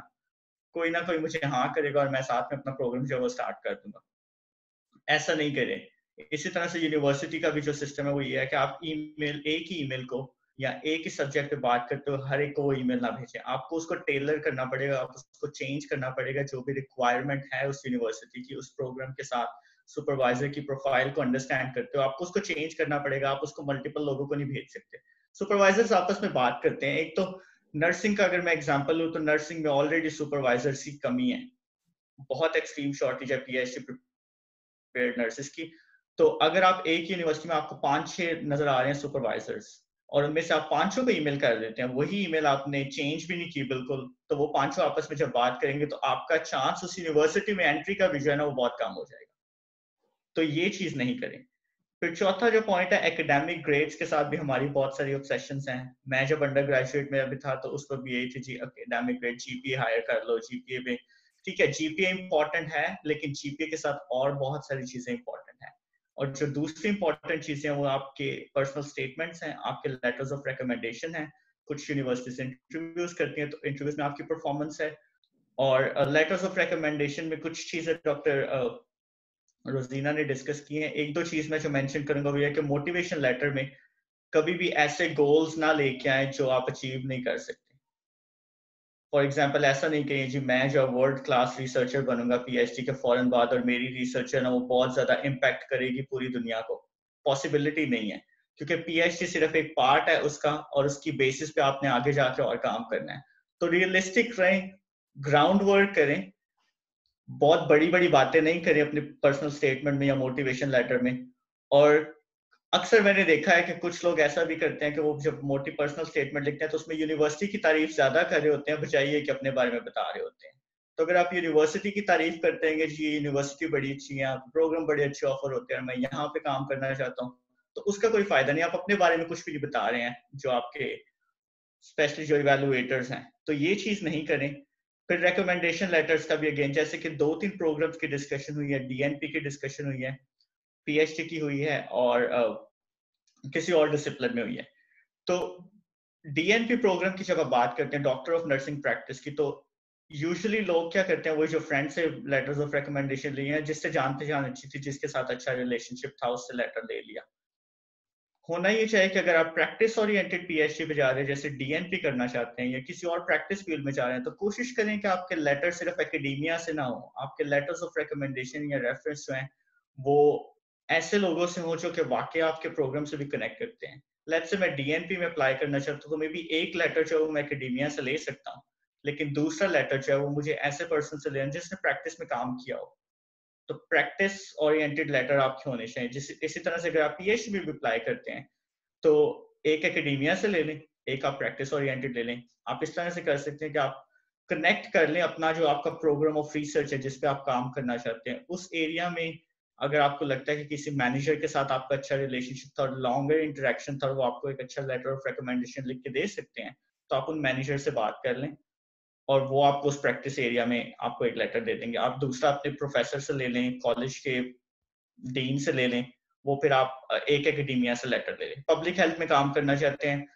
कोई ना कोई मुझे हाँ करेगा और मैं साथ में अपना प्रोग्राम जो है वो स्टार्ट कर दूंगा। ऐसा नहीं करें। इसी तरह से यूनिवर्सिटी का भी जो सिस्टम है वो ये है कि आप ईमेल, एक ही ईमेल को या एक ही सब्जेक्ट पे बात करते हो हर एक को वो ईमेल ना भेजें। आपको उसको टेलर करना पड़ेगा, आप उसको चेंज करना पड़ेगा, जो भी रिक्वायरमेंट है उस यूनिवर्सिटी की, उस प्रोग्राम के साथ सुपरवाइजर की प्रोफाइल को अंडरस्टैंड करते हो, आपको उसको चेंज करना पड़ेगा। आप उसको मल्टीपल लोगों को नहीं भेज सकते। सुपरवाइजर्स आपस में बात करते हैं। एक तो नर्सिंग का अगर मैं एग्जांपल लूं तो नर्सिंग में ऑलरेडी सुपरवाइजर्स की कमी है, बहुत एक्सट्रीम शॉर्टेज है पीएचडी नर्सेस की। तो अगर आप एक यूनिवर्सिटी में आपको 5-6 नजर आ रहे हैं सुपरवाइजर्स और उनमें से आप 5 को ईमेल कर देते हैं, वही ईमेल आपने चेंज भी नहीं की बिल्कुल, तो वो 5 आपस में जब बात करेंगे तो आपका चांस उस यूनिवर्सिटी में एंट्री का भी जो है ना वो बहुत कम हो जाएगा। तो ये चीज नहीं करें। फिर चौथा जो पॉइंट है, एकेडमिक ग्रेड्स के साथ भी हमारी बहुत सारी ऑब्सेशंस हैं। मैं जब अंडर ग्रेजुएट में अभी था तो उस पर भी यही थी जी, एकेडमिक ग्रेड, जीपीए हायर कर लो, जीपीए में ठीक है, जीपीए इंपॉर्टेंट है, लेकिन जीपीए के साथ और बहुत सारी चीजें इंपॉर्टेंट हैं। और जो दूसरी इंपॉर्टेंट चीजें हैं वो आपके पर्सनल स्टेटमेंट्स हैं, आपके लेटर्स ऑफ रिकमेंडेशन हैं। कुछ यूनिवर्सिटीज इंटरव्यूज करती हैं तो इंटरव्यूज में आपकी परफॉर्मेंस है। और लेटर्स ऑफ रिकमेंडेशन में कुछ चीजें डॉक्टर रोजीना ने डिस्कस की हैं। एक दो चीज मैं जो मेंशन करूंगा वो ये है कि मोटिवेशन लेटर में कभी भी ऐसे गोल्स ना लेके आए जो आप अचीव नहीं कर सकते। फॉर एग्जाम्पल ऐसा नहीं कहिए जी मैं जो वर्ल्ड क्लास रिसर्चर बनूंगा पीएचडी के फौरन बाद और मेरी रिसर्च है ना वो बहुत ज्यादा इम्पैक्ट करेगी पूरी दुनिया को। पॉसिबिलिटी नहीं है, क्योंकि पीएचडी सिर्फ एक पार्ट है उसका और उसकी बेसिस पे आपने आगे जाके और काम करना है। तो रियलिस्टिक रहें, ग्राउंड वर्क करें, बहुत बड़ी बड़ी बातें नहीं करें अपने पर्सनल स्टेटमेंट में या मोटिवेशन लेटर में। और अक्सर मैंने देखा है कि कुछ लोग ऐसा भी करते हैं कि वो जब मोटी पर्सनल स्टेटमेंट लिखते हैं तो उसमें यूनिवर्सिटी की तारीफ ज्यादा कर रहे होते हैं बजाय ये कि अपने बारे में बता रहे होते हैं। तो अगर आप यूनिवर्सिटी की तारीफ करते हैं कि जी यूनिवर्सिटी बड़ी अच्छी है, प्रोग्राम बड़े अच्छे ऑफर होते हैं, मैं यहाँ पे काम करना चाहता हूँ, तो उसका कोई फायदा नहीं। आप अपने बारे में कुछ भी नहीं बता रहे हैं जो आपके स्पेशली जो इवेलुएटर्स हैं, तो ये चीज नहीं करें। फिर रिकमेंडेशन लेटर्स का भी अगेन, जैसे कि 2-3 प्रोग्राम्स की डिस्कशन हुई है, डीएनपी की डिस्कशन हुई है, पीएचडी की हुई है और किसी और डिसिप्लिन में हुई है। तो डीएनपी प्रोग्राम की जब आप बात करते हैं डॉक्टर ऑफ नर्सिंग प्रैक्टिस की, तो यूजुअली लोग क्या करते हैं, वो जो फ्रेंड से लेटर्स ऑफ रिकमेंडेशन लिए हैं, जिससे जान पहचान अच्छी थी, जिसके साथ अच्छा रिलेशनशिप था, उससे लेटर ले लिया। होना ये चाहिए कि अगर आप प्रैक्टिस ओरिएंटेड पीएचडी पे जा रहे हैं, जैसे डीएनपी करना चाहते हैं या किसी और प्रैक्टिस फील्ड में जा रहे हैं, तो कोशिश करें कि आपके लेटर सिर्फ एकेडेमिया से ना हो, आपके लेटर्स ऑफ रिकमेंडेशन या रेफरेंस जो हैं वो ऐसे लोगों से हो जो कि वाकई आपके प्रोग्राम से भी कनेक्ट करते हैं। लेट्स से मैं डीएनपी में अप्लाई करना चाहता हूँ तो मे बी एक लेटर जो है मैं एकेडेमिया से ले सकता हूँ, लेकिन दूसरा लेटर जो है वो मुझे ऐसे पर्सन से लेना जिसने प्रैक्टिस में काम किया हो। तो प्रैक्टिस ओरिएंटेड लेटर आपके होने चाहिए। इसी तरह से अगर आप पीएचडी भी अप्लाई करते हैं तो एक एकेडेमिया से ले लें, एक आप प्रैक्टिस ओरिएंटेड ले लें। आप इस तरह से कर सकते हैं कि आप कनेक्ट कर लें अपना जो आपका प्रोग्राम ऑफ रिसर्च है जिस पे आप काम करना चाहते हैं उस एरिया में। अगर आपको लगता है कि किसी मैनेजर के साथ आपका अच्छा रिलेशनशिप था और लॉन्गर इंटरेक्शन था, वो आपको एक अच्छा लेटर ऑफ रिकमेंडेशन लिख के दे सकते हैं, तो आप उन मैनेजर से बात कर लें और वो आपको उस प्रैक्टिस एरिया में आपको एक लेटर दे देंगे। आप दूसरा अपने प्रोफेसर से ले लें, कॉलेज के डीन से ले लें, वो फिर आप एक एकेडेमिया से लेटर ले लें। पब्लिक हेल्थ में काम करना चाहते हैं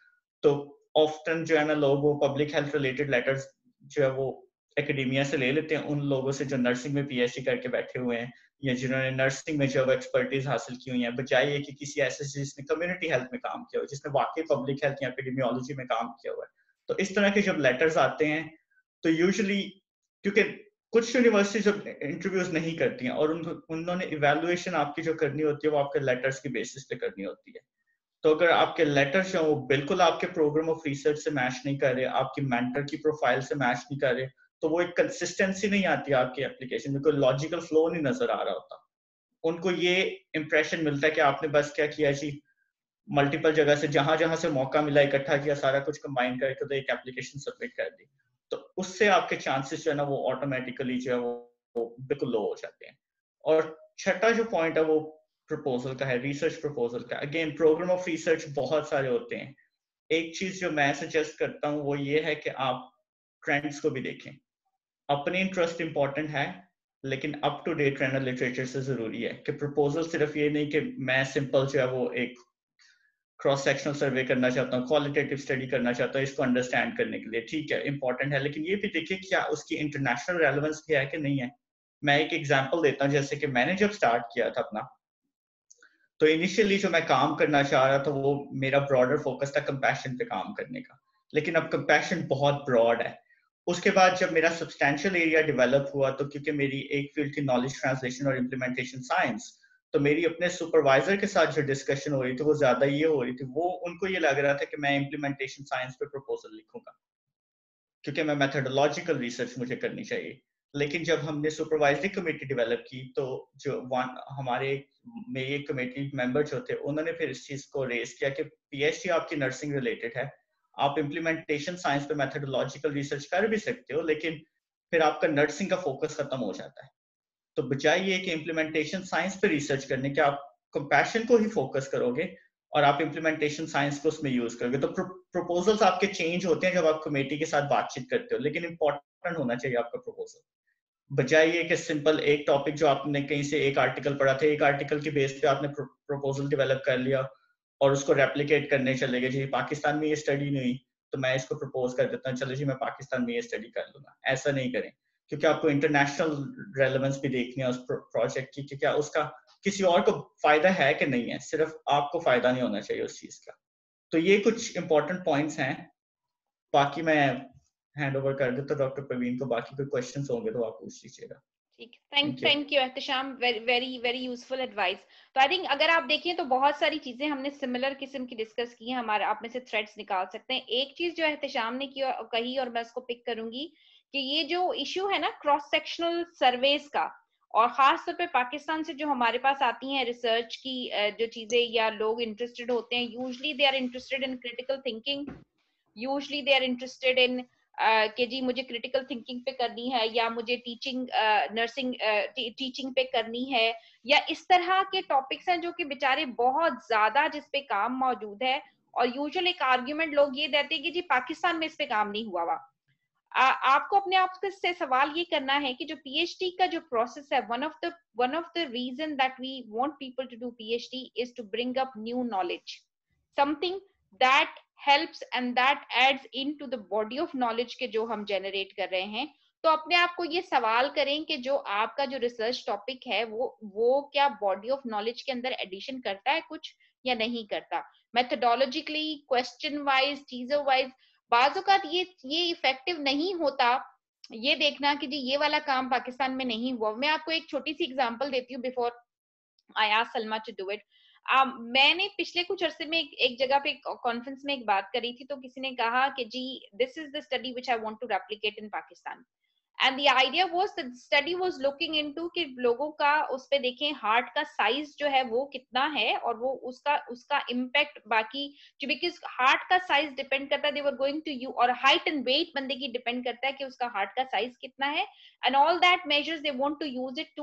तो ऑफ्टन जो है ना लोग वो पब्लिक हेल्थ रिलेटेड लेटर्स जो है वो एकेडेमिया से ले लेते हैं, उन लोगों से जो नर्सिंग में पीएचडी करके बैठे हुए हैं या जिन्होंने नर्सिंग में जो एक्सपर्टीज हासिल की हुई है, बजाय कि किसी ऐसे जिसने कम्युनिटी हेल्थ में काम किया हो, जिसने वाकई पब्लिक हेल्थ या एपिडेमियोलॉजी में काम किया हुआ है। तो इस तरह के जब लेटर्स आते हैं तो यूजुअली, क्योंकि कुछ यूनिवर्सिटी जब इंटरव्यूज नहीं करती हैं और उन्होंने इवेलुएशन आपकी जो करनी होती है वो आपके लेटर्स की बेसिस पे करनी होती है। तो अगर आपके लेटर्स जो वो बिल्कुल आपके प्रोग्राम ऑफ रिसर्च से मैच नहीं कर रहे, आपकी मेंटर की प्रोफाइल से मैच नहीं कर रहे, तो वो एक कंसिस्टेंसी नहीं आती आपकी एप्लीकेशन में, कोई लॉजिकल फ्लो नहीं नजर आ रहा होता। उनको ये इंप्रेशन मिलता है कि आपने बस क्या किया जी, मल्टीपल जगह से जहां जहां से मौका मिला इकट्ठा किया, सारा कुछ कंबाइन करके तो एक एप्लीकेशन सबमिट कर दी। तो उससे आपके चांसेस जो है ना वो ऑटोमेटिकली जो है वो बिल्कुल लो हो जाते हैं। और छठा जो पॉइंट है वो प्रपोजल का है, रिसर्च प्रपोजल का। अगेन प्रोग्राम ऑफ रिसर्च बहुत सारे होते हैं। एक चीज जो मैं सजेस्ट करता हूँ वो ये है कि आप ट्रेंड्स को भी देखें। अपने इंटरेस्ट इंपॉर्टेंट है, लेकिन up to date trend literature से जरूरी है कि प्रपोजल सिर्फ ये नहीं कि मैं सिंपल जो है वो एक क्रॉस सेक्शनल सर्वे करना चाहता हूँ, क्वालिटेटिव स्टडी करना चाहता हूँ इसको अंडरस्टैंड करने के लिए, ठीक है, इंपॉर्टेंट है, लेकिन ये भी देखिए क्या उसकी इंटरनेशनल रेलेवेंस भी है कि नहीं है। मैं एक एग्जांपल देता हूँ, जैसे कि मैंने जब स्टार्ट किया था अपना, तो इनिशियली जो मैं काम करना चाह रहा था वो मेरा ब्रॉडर फोकस था कंपैशन पे काम करने का, लेकिन अब कंपैशन बहुत ब्रॉड है। उसके बाद जब मेरा सब्सटैंशियल एरिया डेवलप हुआ, तो क्योंकि मेरी एक फील्ड थी नॉलेज ट्रांसलेशन और इम्प्लीमेंटेशन साइंस, तो मेरी अपने सुपरवाइजर के साथ जो डिस्कशन हो रही थी वो ज्यादा ये हो रही थी, वो उनको ये लग रहा था कि मैं इम्प्लीमेंटेशन साइंस पे प्रपोजल लिखूंगा क्योंकि मैं मेथोडोलॉजिकल रिसर्च मुझे करनी चाहिए। लेकिन जब हमने सुपरवाइजरी कमेटी डेवलप की, तो जो हमारे मेरे कमेटी मेंबर जो थे उन्होंने फिर इस चीज को रेज किया कि पीएचडी आपकी नर्सिंग रिलेटेड है, आप इम्प्लीमेंटेशन साइंस पे मेथोडोलॉजिकल रिसर्च कर भी सकते हो, लेकिन फिर आपका नर्सिंग का फोकस खत्म हो जाता है। तो बजाय ये कि इम्प्लीमेंटेशन साइंस पे रिसर्च करने के, आप कंपैशन को ही फोकस करोगे और आप इम्प्लीमेंटेशन साइंस को उसमें यूज करोगे, तो प्रपोजल्स आपके चेंज होते हैं जब आप कमेटी के साथ बातचीत करते हो, लेकिन इंपॉर्टेंट होना चाहिए आपका प्रपोजल। बजाय ये कि सिंपल एक टॉपिक जो आपने कहीं से एक आर्टिकल पढ़ा था, एक आर्टिकल के बेस पे आपने प्रपोजल डेवलप कर लिया और उसको रेप्लिकेट करने चले गए, जी पाकिस्तान में ये स्टडी नहीं हुई तो मैं इसको प्रपोज कर देता हूँ, चलो जी मैं पाकिस्तान में ये स्टडी कर लूंगा। ऐसा नहीं करें, क्योंकि आपको इंटरनेशनल रेलेवेंस भी देखनी है उस प्रोजेक्ट की, कि क्या उसका किसी और को फायदा है कि नहीं है, सिर्फ आपको फायदा नहीं होना चाहिए उस चीज का। तो ये कुछ इंपॉर्टेंट पॉइंट्स हैं। बाकी मैं हैंड ओवर कर देता डॉक्टर प्रवीण को, बाकी कोई क्वेश्चंस होंगे तो आप पूछ लीजिएगा। ठीक, thank you Ehtesham, very very useful advice. तो आई थिंक अगर आप देखें तो बहुत सारी चीजें हमने सिमिलर किस्म की डिस्कस की हैं, हमारे आप में से थ्रेड्स निकाल सकते हैं। एक चीज जो एहतशाम ने की कही और मैं उसको पिक करूंगी कि ये जो इश्यू है ना क्रॉस सेक्शनल सर्वेज का, और खास तौर पे पाकिस्तान से जो हमारे पास आती हैं रिसर्च की जो चीजें या लोग इंटरेस्टेड होते हैं, usually they are interested in critical thinking, usually they are interested in कि जी मुझे क्रिटिकल थिंकिंग पे करनी है, या मुझे टीचिंग नर्सिंग टीचिंग पे करनी है, या इस तरह के टॉपिक्स हैं जो कि बेचारे बहुत ज्यादा जिस पे काम मौजूद है। और यूजुअल एक आर्ग्यूमेंट लोग ये देते हैं कि जी पाकिस्तान में इस पे काम नहीं हुआ हुआ। आपको अपने आप से सवाल ये करना है कि जो पीएचडी का जो प्रोसेस है, one of the reason that we want people to do PhD is to bring up new knowledge, something that helps and that adds into the body of knowledge के जो हम generate कर रहे हैं। तो अपने आप को ये सवाल करें कि जो आपका जो रिसर्च टॉपिक है वो क्या बॉडी ऑफ नॉलेज के अंदर एडिशन करता है कुछ या नहीं करता, मेथोडोलॉजिकली, क्वेश्चन वाइज, चीजों वाइज। बाज़ ये इफेक्टिव नहीं होता ये देखना कि जी ये वाला काम पाकिस्तान में नहीं हुआ। मैं आपको एक छोटी सी एग्जांपल देती हूँ before I ask Salma to do it. मैंने पिछले कुछ अरसे में एक जगह पे कॉन्फ्रेंस में एक बात करी थी, तो किसी ने कहा कि जी this is the study which I want to replicate in Pakistan, and the idea was the study was looking into कि लोगों का उस पे देखें हार्ट का साइज जो है वो कितना है, और वो उसका इम्पैक्ट बाकी जो, बिकॉज हार्ट का साइज डिपेंड करता है, दे वर गोइंग टू यू, और हाइट एंड वेट बंदे की डिपेंड करता है कि उसका हार्ट का साइज कितना है, and all that measures they want to use it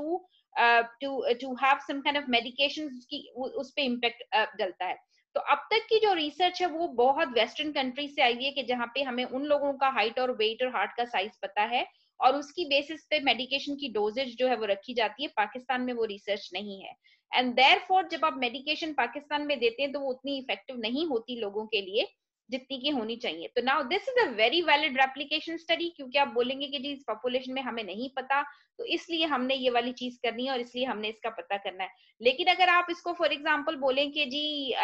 to have some kind of medications की उस पे इम्पैक्ट डलता है। तो अब तक की जो रिसर्च है वो बहुत वेस्टर्न कंट्री से आई है कि जहाँ पे हमें उन लोगों का हाइट और वेट और हार्ट का साइज पता है और उसकी बेसिस पे मेडिकेशन की डोजेज जो है वो रखी जाती है। पाकिस्तान में वो रिसर्च नहीं है, एंड देयरफॉर जब आप मेडिकेशन पाकिस्तान में देते हैं तो वो उतनी इफेक्टिव नहीं होती लोगों के लिए जितनी की होनी चाहिए। तो now this is a very valid replication study, क्योंकि आप बोलेंगे कि जी इस पॉपुलेशन में हमें नहीं पता, तो इसलिए हमने ये वाली चीज करनी है और इसलिए हमने इसका पता करना है। लेकिन अगर आप इसको फॉर एग्जांपल बोलें कि जी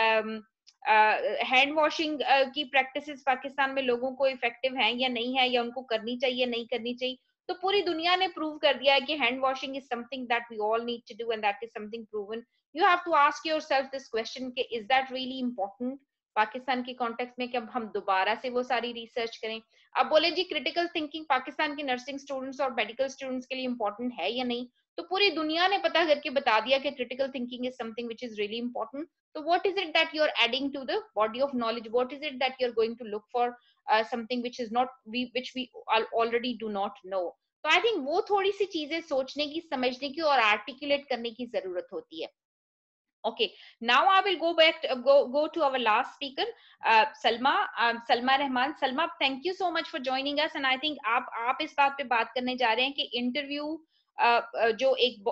हैंड वॉशिंग की प्रैक्टिसेस पाकिस्तान में लोगों को इफेक्टिव हैं या नहीं है, या उनको करनी चाहिए नहीं करनी चाहिए, तो पूरी दुनिया ने प्रूव कर दिया है कि hand washing is something that we all need to do and that is something proven. You have to ask yourself this question कि is that really important Pakistan के कॉन्टेक्स्ट में कि अब हम दोबारा से वो सारी रिसर्च करें। अब बोले जी क्रिटिकल थिंकिंग पाकिस्तान के नर्सिंग स्टूडेंट्स और मेडिकल स्टूडेंट्स के लिए इंपॉर्टेंट है या नहीं, तो पूरी दुनिया ने पता करके बता दिया कि critical thinking is something which is really important. तो what is it that you are adding to the body of knowledge, what is it that you are going to look for something which is not which we already do not know. तो I think वो थोड़ी सी चीजें सोचने की, समझने की और articulate करने की जरूरत होती है। Okay, now I will go to our last speaker, Salma Rahman. Salma, thank you so much for joining us, and I think आप इस बात पे बात करने जा रहे हैं कि इंटरव्यू जो एक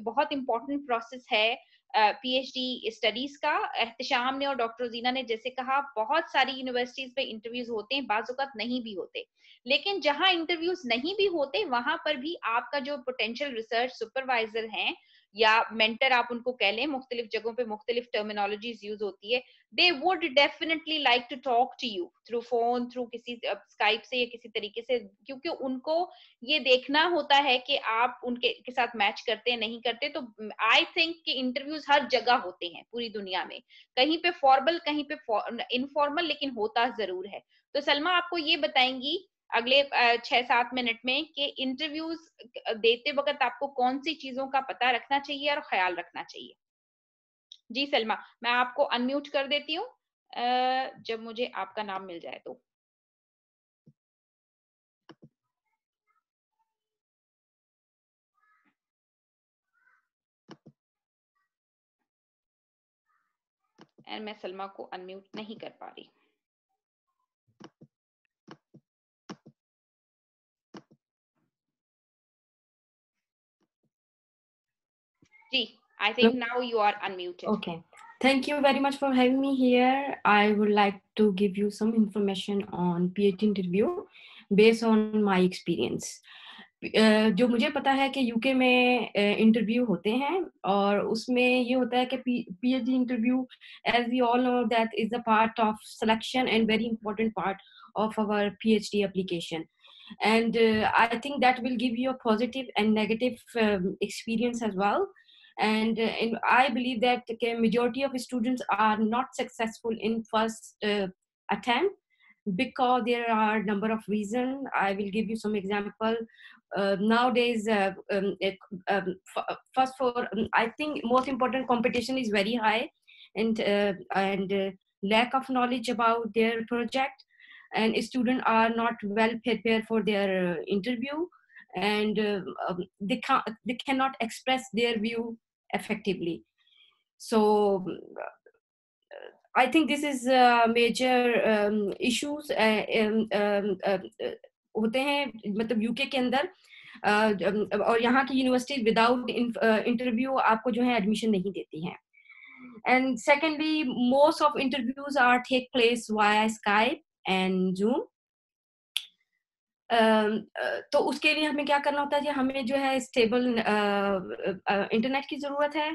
बहुत important process है पीएचडी स्टडीज का। एहतशाम ने और डॉक्टर रोजीना ने जैसे कहा, बहुत सारी यूनिवर्सिटीज पे इंटरव्यूज होते हैं, बाज़ औक़ात नहीं भी होते, लेकिन जहां इंटरव्यूज नहीं भी होते वहां पर भी आपका जो पोटेंशियल रिसर्च सुपरवाइजर हैं या मेंटर आप उनको कह लें, मुख्तलिफ जगहों पे मुख्तलिफ टर्मिनोलॉजीज यूज होती है, they would definitely like to talk to you through phone, through किसी स्काइप से या किसी तरीके से, क्योंकि उनको ये देखना होता है कि आप उनके के साथ मैच करते हैं नहीं करते। तो आई थिंक कि इंटरव्यूज हर जगह होते हैं पूरी दुनिया में, कहीं पे फॉर्मल कहीं पे इनफॉर्मल, लेकिन होता जरूर है। तो सलमा आपको ये बताएंगी अगले 6-7 मिनट में कि इंटरव्यूज देते वक्त आपको कौन सी चीजों का पता रखना चाहिए और ख्याल रखना चाहिए। जी सलमा, मैं आपको अनम्यूट कर देती हूँ जब मुझे आपका नाम मिल जाए तो। एंड मैं सलमा को अनम्यूट नहीं कर पा रही। जी, I think now you are unmuted. Okay. Thank you very much for having me here. I would like to give you some information on PhD interview based on my experience. जो मुझे पता है कि UK में interview होते हैं और उसमें ये होता है कि PhD interview, as we all know, that is a part of selection and very important part of our PhD application, and I think that will give you a positive and negative experience as well. And I believe that the majority of students are not successful in first attempt because there are a number of reasons. I will give you some example. Nowadays, first for I think most important, competition is very high, and lack of knowledge about their project, and students are not well prepared for their interview, and they cannot express their view effectively. So I think this is major issues होते हैं मतलब UK के अंदर, और यहाँ की university without interview आपको जो है एडमिशन नहीं देती हैं. And secondly, most of interviews are take place via Skype and Zoom. तो उसके लिए हमें क्या करना होता है, हमें जो है स्टेबल इंटरनेट की ज़रूरत है,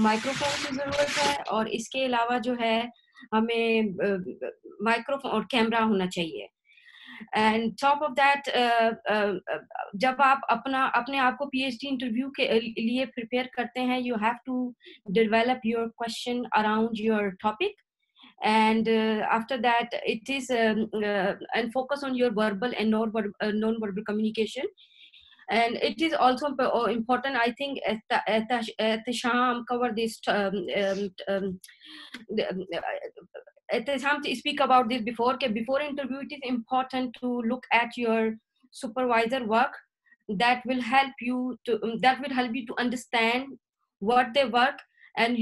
माइक्रोफोन की ज़रूरत है, और इसके अलावा जो है हमें माइक्रोफोन और कैमरा होना चाहिए. एंड टॉप ऑफ दैट, जब आप अपने आप को पीएचडी इंटरव्यू के लिए प्रिपेयर करते हैं, you have to develop your question around your topic, and after that it is and focus on your verbal and non-verbal communication. And it is also important, I think, at the Sham cover this at the Sham to speak about this before interview. It is important to look at your supervisor work. That will help you to understand what they work, and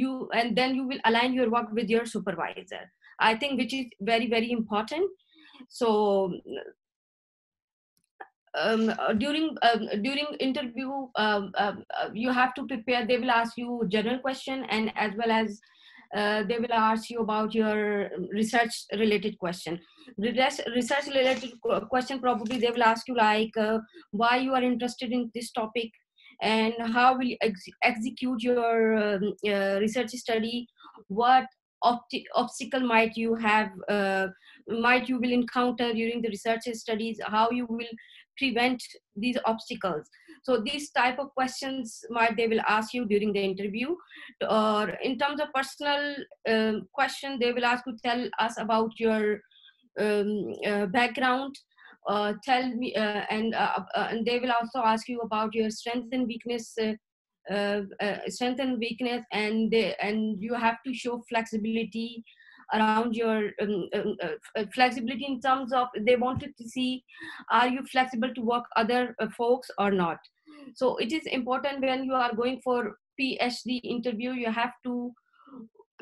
then you will align your work with your supervisor, I think, which is very, very important. So during interview, you have to prepare. They will ask you general question, and as well as they will ask you about your research related question. Research related question, probably they will ask you like why you are interested in this topic, and how will you execute your research study, what obstacle might you will encounter during the research studies, how you will prevent these obstacles. So these type of questions they will ask you during the interview. Or in terms of personal question, they will ask you, tell us about your background, tell me, and they will also ask you about your strength and weakness, and you have to show flexibility around your flexibility in terms of they wanted to see, are you flexible to work other folks or not. So it is important when you are going for PhD interview, you have to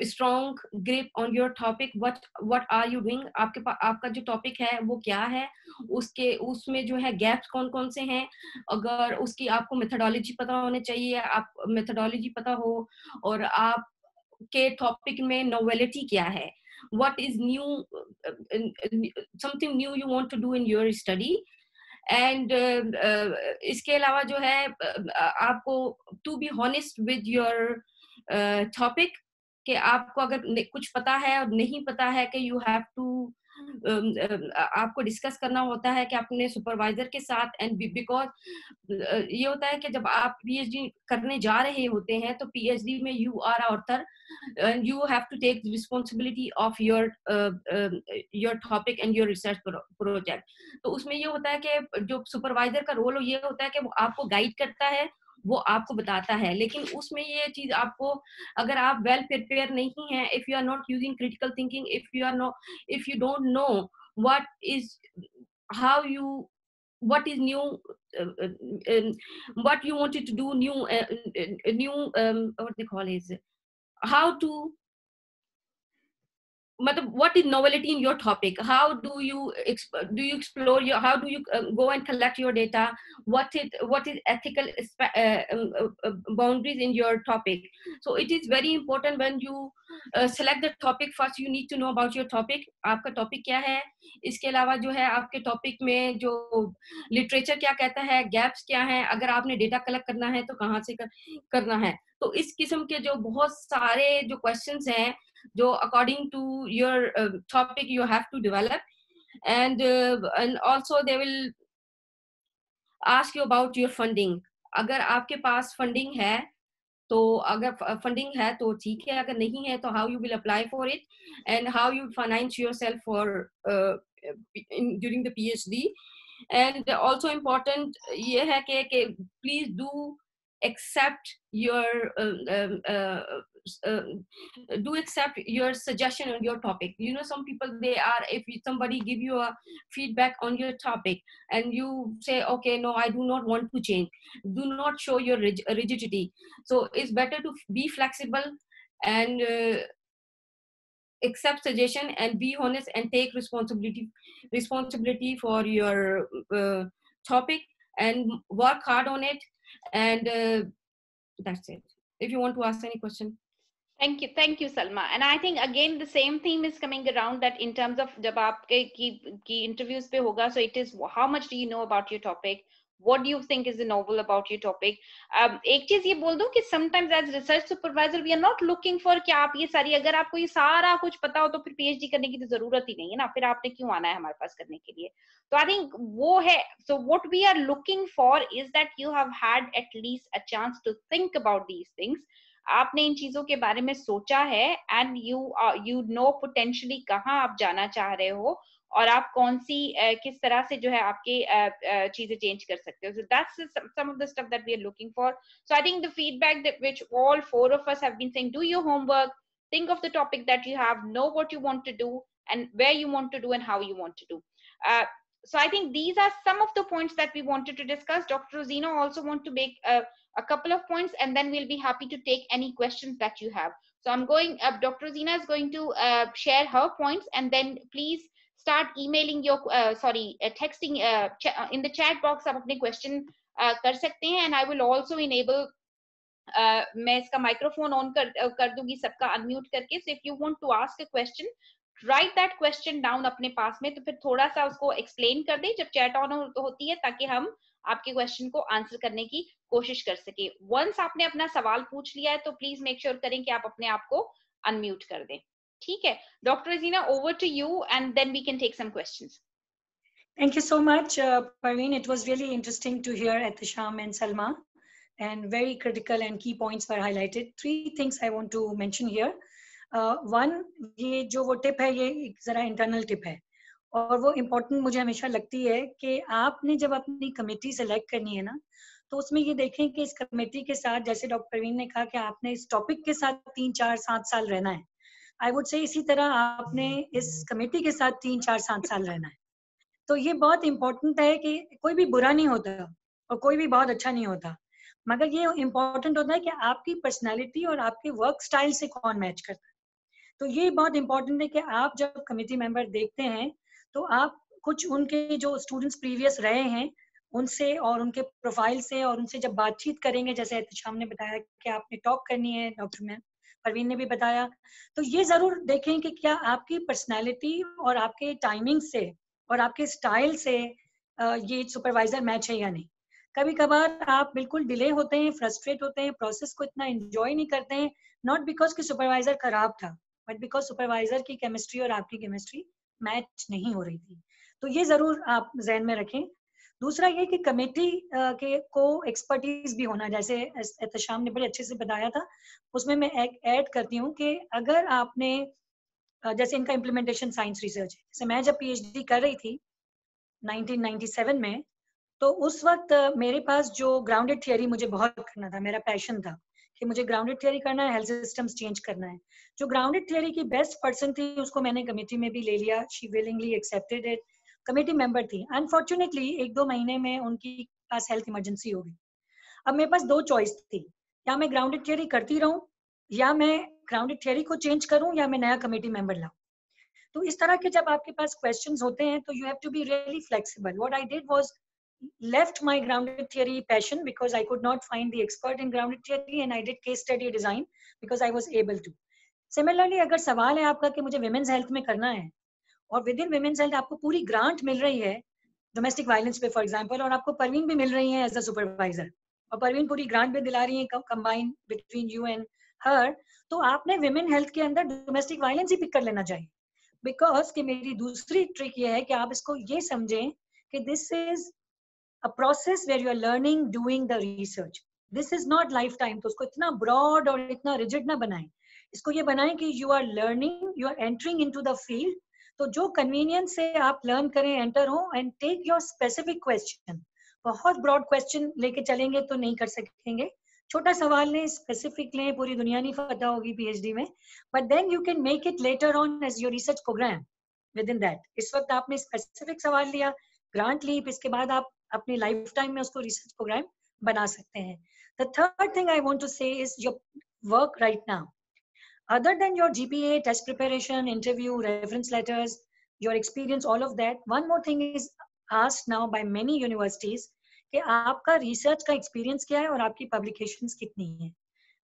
strong grip on your topic. What are you doing, आपका जो topic है वो क्या है, उसमें जो है gaps कौन कौन से हैं, अगर उसकी आपको मेथोडोलॉजी पता होने चाहिए, आप मेथोडोलॉजी पता हो, और आप के टॉपिक में नोवेलिटी क्या है, what is new, something new you want to do in your study. And इसके अलावा जो है आपको to be honest with your topic, कि आपको अगर कुछ पता है और नहीं पता है कि यू हैव टू आपको डिस्कस करना होता है कि अपने सुपरवाइजर के साथ, एंड बिकॉज ये होता है कि जब आप पीएचडी करने जा रहे होते हैं तो पीएचडी में you are author and you have to take the responsibility of your topic and your research project. तो उसमें ये होता है कि जो सुपरवाइजर का रोल ये होता है कि वो आपको गाइड करता है, वो आपको बताता है, लेकिन उसमें ये चीज आपको, अगर आप वेल प्रिपेयर नहीं हैं, if you are not using critical thinking, if you don't know what is how you what is new, what you wanted to do new, what they call is how to, what is novelty in your topic, how do you explore your, how do you go and collect your data, what is ethical boundaries in your topic. So it is very important when you select the topic, first you need to know about your topic, आपका topic क्या है, इसके अलावा जो है आपके topic में जो लिटरेचर क्या कहता है, गैप्स क्या हैं, अगर आपने डेटा कलेक्ट करना है तो कहाँ से करना है. तो इस किस्म के जो बहुत सारे जो क्वेश्चंस हैं जो according to your topic you have to develop, and also they will ask you about your funding. अगर आपके पास फंडिंग है तो, अगर फंडिंग है तो ठीक है, अगर नहीं है तो how you will apply for it and how you finance yourself for during the PhD. And also important ये है कि please do accept your suggestion on your topic. You know, some people, they are, if somebody give you a feedback on your topic and you say, okay, no, I do not want to change, do not show your rigidity. So it's better to be flexible and accept suggestion and be honest and take responsibility for your topic and work hard on it. And that's it. If you want to ask any question. Thank you Salma. And I think again the same theme is coming around, that in terms of jab aapke ki interviews pe hoga, so it is how much do you know about your topic, what do you think is the novel about your topic. एक चीज ये बोल दूं कि sometimes as research supervisor we are not looking for कि आप ये सारी, अगर आपको ये सारा कुछ पता हो तो फिर पीएचडी करने की तो जरूरत ही नहीं है ना, फिर आपने क्यों आना है हमारे पास करने के लिए. तो आई थिंक वो है. so what we are looking for is that you have had at least a chance to think about these things. आपने इन चीजों के बारे में सोचा है, एंड you know potentially कहाँ आप जाना चाह रहे हो और आप कौन सी किस तरह से जो है आपके चीजें चेंज कर सकते हो. So that's some of the stuff that we are looking for. So I think the feedback that which all four of us have been saying, do your homework, think of the topic that you have, know what you want to do and where you want to do and how you want to do. So I think these are some of the points that we wanted to discuss. Dr. Rosina also want to make a couple of points, and then we'll be happy to take any questions that you have. So I'm going, Dr. Rosina is going to share her points, and then please start emailing your texting in the chat box. आप अपने question कर सकते हैं, and I will also enable मैं इसका microphone on कर दूंगी सबका unmute करके. So if you want to ask a question, write that question down अपने पास में, तो फिर थोड़ा सा उसको explain कर दे जब chat on होती है, ताकि हम आपके क्वेश्चन को आंसर करने की कोशिश कर सके. वंस आपने अपना सवाल पूछ लिया है तो प्लीज मेक श्योर करें कि आप अपने आप को अनम्यूट कर दें. ठीक है, doctor Rajina, over to you and then we can take some questions. Thank you so much, Parveen. It was really interesting to hear Ehtisham and Salma, and very critical and key points were highlighted. 3 things I want to mention here. One, ये जो वो tip है, ये एक जरा internal tip है, और वो इम्पोर्टेंट मुझे हमेशा लगती है कि आपने जब अपनी कमेटी सेलेक्ट करनी है ना, तो उसमें ये देखें कि इस कमेटी के साथ, जैसे डॉक्टर प्रवीण ने कहा कि आपने इस टॉपिक के साथ 3, 4, 7 साल रहना है. आई वुड से इसी तरह आपने इस कमेटी के साथ 3, 4, 7 साल रहना है. तो ये बहुत इम्पोर्टेंट है कि कोई भी बुरा नहीं होता और कोई भी बहुत अच्छा नहीं होता, मगर ये इम्पोर्टेंट होता है कि आपकी पर्सनैलिटी और आपके वर्क स्टाइल से कौन मैच करता है. तो ये बहुत इम्पोर्टेंट है कि आप जब कमेटी मेंबर देखते हैं तो आप कुछ उनके जो स्टूडेंट्स प्रीवियस रहे हैं उनसे और उनके प्रोफाइल से और उनसे जब बातचीत करेंगे, जैसे एहतिशाम ने बताया कि आपने टॉक करनी है डॉक्टर परवीन ने भी बताया। तो ये जरूर देखें कि क्या आपकी पर्सनैलिटी और आपके टाइमिंग से और आपके स्टाइल से ये सुपरवाइजर मैच है या नहीं। कभी कभार आप बिल्कुल डिले होते हैं, फ्रस्ट्रेट होते हैं, प्रोसेस को इतना एंजॉय नहीं करते हैं, नॉट बिकॉज कि सुपरवाइजर खराब था, बट बिकॉज सुपरवाइजर की केमिस्ट्री और आपकी केमिस्ट्री मैच नहीं हो रही थी। तो ये जरूर आप जहन में रखें। दूसरा ये कि कमेटी के को एक्सपर्टीज भी होना, जैसे एहतशाम ने बड़े अच्छे से बताया था, उसमें मैं एक ऐड करती हूँ कि अगर आपने जैसे इनका इम्प्लीमेंटेशन साइंस रिसर्च है, जैसे मैं जब पीएचडी कर रही थी 1997 में, तो उस वक्त मेरे पास जो ग्राउंडेड थियरी मुझे बहुत करना था, मेरा पैशन था कि मुझे ग्राउंडेड थियरी करना है, हेल्थ सिस्टम्स चेंज करना है। जो ग्राउंडेड थियरी की बेस्ट पर्सन थी उसको मैंने कमेटी में भी ले लिया, she willingly accepted it, committee member थी। अनफॉर्चुनेटली 1-2 महीने में उनकी पास हेल्थ इमरजेंसी हो गई। अब मेरे पास 2 चॉइस थी, या मैं ग्राउंडेड थियरी करती रहूं, या मैं ग्राउंडेड थियरी को चेंज करूं, या मैं नया कमेटी मेंबर लाऊं। तो इस तरह के जब आपके पास क्वेश्चंस होते हैं तो you have to be really flexible. What I did was left my grounded theory passion because I could not find the expert in grounded theory, and I did case study design because I was able to. Similarly, अगर सवाल है आपका कि मुझे women's health में करना है और विद इन women's health आपको पूरी ग्रांट मिल रही है डोमेस्टिक वायलेंस पे फॉर एग्जांपल, और आपको परवीन भी मिल रही है एज अ सुपरवाइजर, और परवीन पूरी ग्रांट भी दिला रही है कंबाइन बिटवीन यू एंड हर, तो आपने women health के अंदर डोमेस्टिक वायलेंस ही पिक कर लेना चाहिए। बिकॉज कि मेरी दूसरी ट्रिक ये है कि आप इसको ये समझें कि this is a process where you are learning doing the research. This is not lifetime. तो उसको इतना broad और इतना rigid ना बनाएं, इसको ये बनाएं कि you are learning, you are entering into the field. तो जो convenience से आप learn करें, enter हो, and take your specific question. बहुत broad question लेके चलेंगे तो नहीं कर सकेंगे, छोटा सवाल लें, स्पेसिफिक लें, पूरी दुनिया नहीं पता होगी पीएचडी में, but then you can make it later on as your research program within that. इस वक्त आपने स्पेसिफिक सवाल लिया, ग्रांट ली, इसके बाद आप अपनी लाइफ टाइम में उसको रिसर्च प्रोग्राम बना सकते हैं। The third thing I want to say is your work right now. Other than your GPA, test preparation, interview, reference letters, your experience, all of that, one more thing is asked now by many universities कि आपका research का experience क्या है और आपकी publications कितनी है।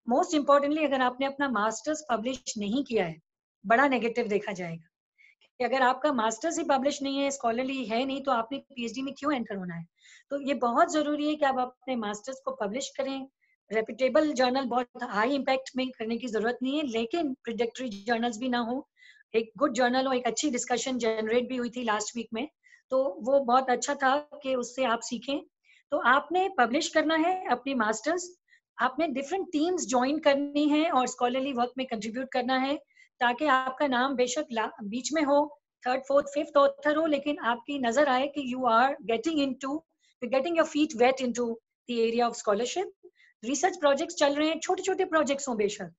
Most importantly, अगर आपने अपना मास्टर्स पब्लिश नहीं किया है, बड़ा नेगेटिव देखा जाएगा कि अगर आपका मास्टर्स ही पब्लिश नहीं है, स्कॉलरली है नहीं, तो आपने पीएचडी में क्यों एंटर होना है। तो ये बहुत जरूरी है कि आप अपने मास्टर्स को पब्लिश करें। रेप्यूटेबल जर्नल, बहुत हाई इम्पैक्ट में करने की जरूरत नहीं है, लेकिन प्रिडिक्टरी जर्नल्स भी ना हो, एक गुड जर्नल हो। एक अच्छी डिस्कशन जनरेट भी हुई थी लास्ट वीक में, तो वो बहुत अच्छा था कि उससे आप सीखें। तो आपने पब्लिश करना है अपनी मास्टर्स, आपने डिफरेंट टीम्स ज्वाइन करनी है और स्कॉलरली वर्क में कंट्रीब्यूट करना है, ताकि आपका नाम बेशक बीच में हो, 3rd, 4th, 5th ऑथर हो, लेकिन आपकी नजर आए कि you are getting your feet wet into the area of scholarship. Research projects चल रहे हैं, छोटे छोटे प्रोजेक्ट्स हों बेशक,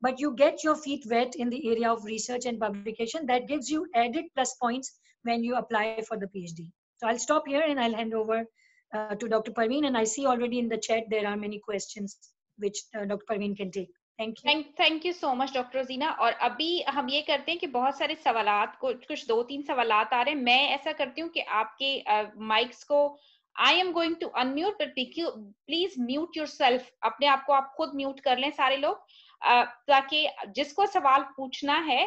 but you get your feet wet in the area of research and publication. That gives you added plus points when you apply for the PhD. So I'll stop here and I'll hand over to Dr. Parveen. And I see already in the chat there are many questions which Dr. Parveen can take. Thank you. Thank you so much, Dr. Rosina. और अभी हम ये करते हैं कि बहुत सारे सवालात, कुछ 2-3 सवालात आ रहे हैं। मैं ऐसा करती हूँ कि आपके माइक्स को I am going to unmute, but please mute yourself. अपने आप को आप खुद म्यूट कर लें सारे लोग, ताकि जिसको सवाल पूछना है,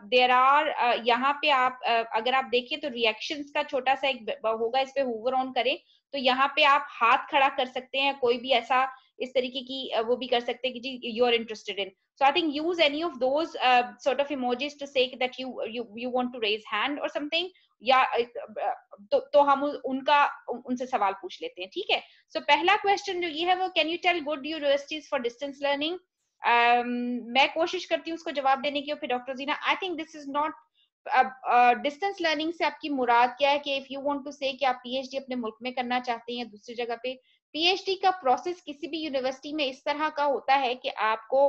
देयर आर यहाँ पे आप अगर आप देखिए तो रिएक्शंस का छोटा सा एक होगा, इस पे होवर ऑन करें तो यहाँ पे आप हाथ खड़ा कर सकते हैं, कोई भी ऐसा इस तरीके की वो भी कर सकते हैं कि जी you are interested in. So I think use any of those sort of emojis to say that you want to raise hand or something, या तो हम उनसे सवाल पूछ लेते हैं, ठीक है। So पहला क्वेश्चन जो ये है वो, can you tell good universities for distance learning? मैं कोशिश करती हूँ उसको जवाब देने की, और फिर doctor Jeena, I think this is not distance learning से आपकी मुराद क्या है, कि इफ यू वांट टू से कि आप पीएचडी अपने मुल्क में करना चाहते हैं या दूसरी जगह पे। पीएचडी का प्रोसेस किसी भी यूनिवर्सिटी में इस तरह का होता है कि आपको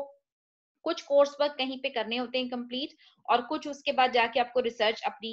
कुछ कोर्स वर्क कहीं पे करने होते हैं कंप्लीट, और कुछ उसके बाद जाके आपको रिसर्च अपनी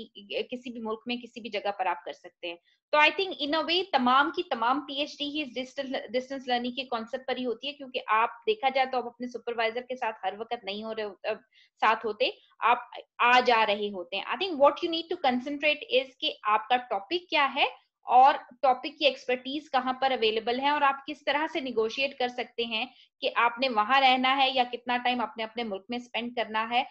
किसी भी मुल्क में किसी भी जगह पर आप कर सकते हैं। तो आई थिंक इन अ वे तमाम की तमाम पीएचडी ही डिस्टेंस लर्निंग के कॉन्सेप्ट पर ही होती है, क्योंकि आप देखा जाए तो आप अपने सुपरवाइजर के साथ हर वक्त नहीं हो रहे साथ होते, आप आ जा रहे होते हैं। I think what you need to concentrate is कि आपका टॉपिक क्या है और टॉपिक की एक्सपर्टीज कहाँ पर अवेलेबल है और आप किस तरह से निगोशिएट कर सकते हैं कि आपने वहां रहना है या कितना टाइम अपने अपने मुल्क में स्पेंड करना है,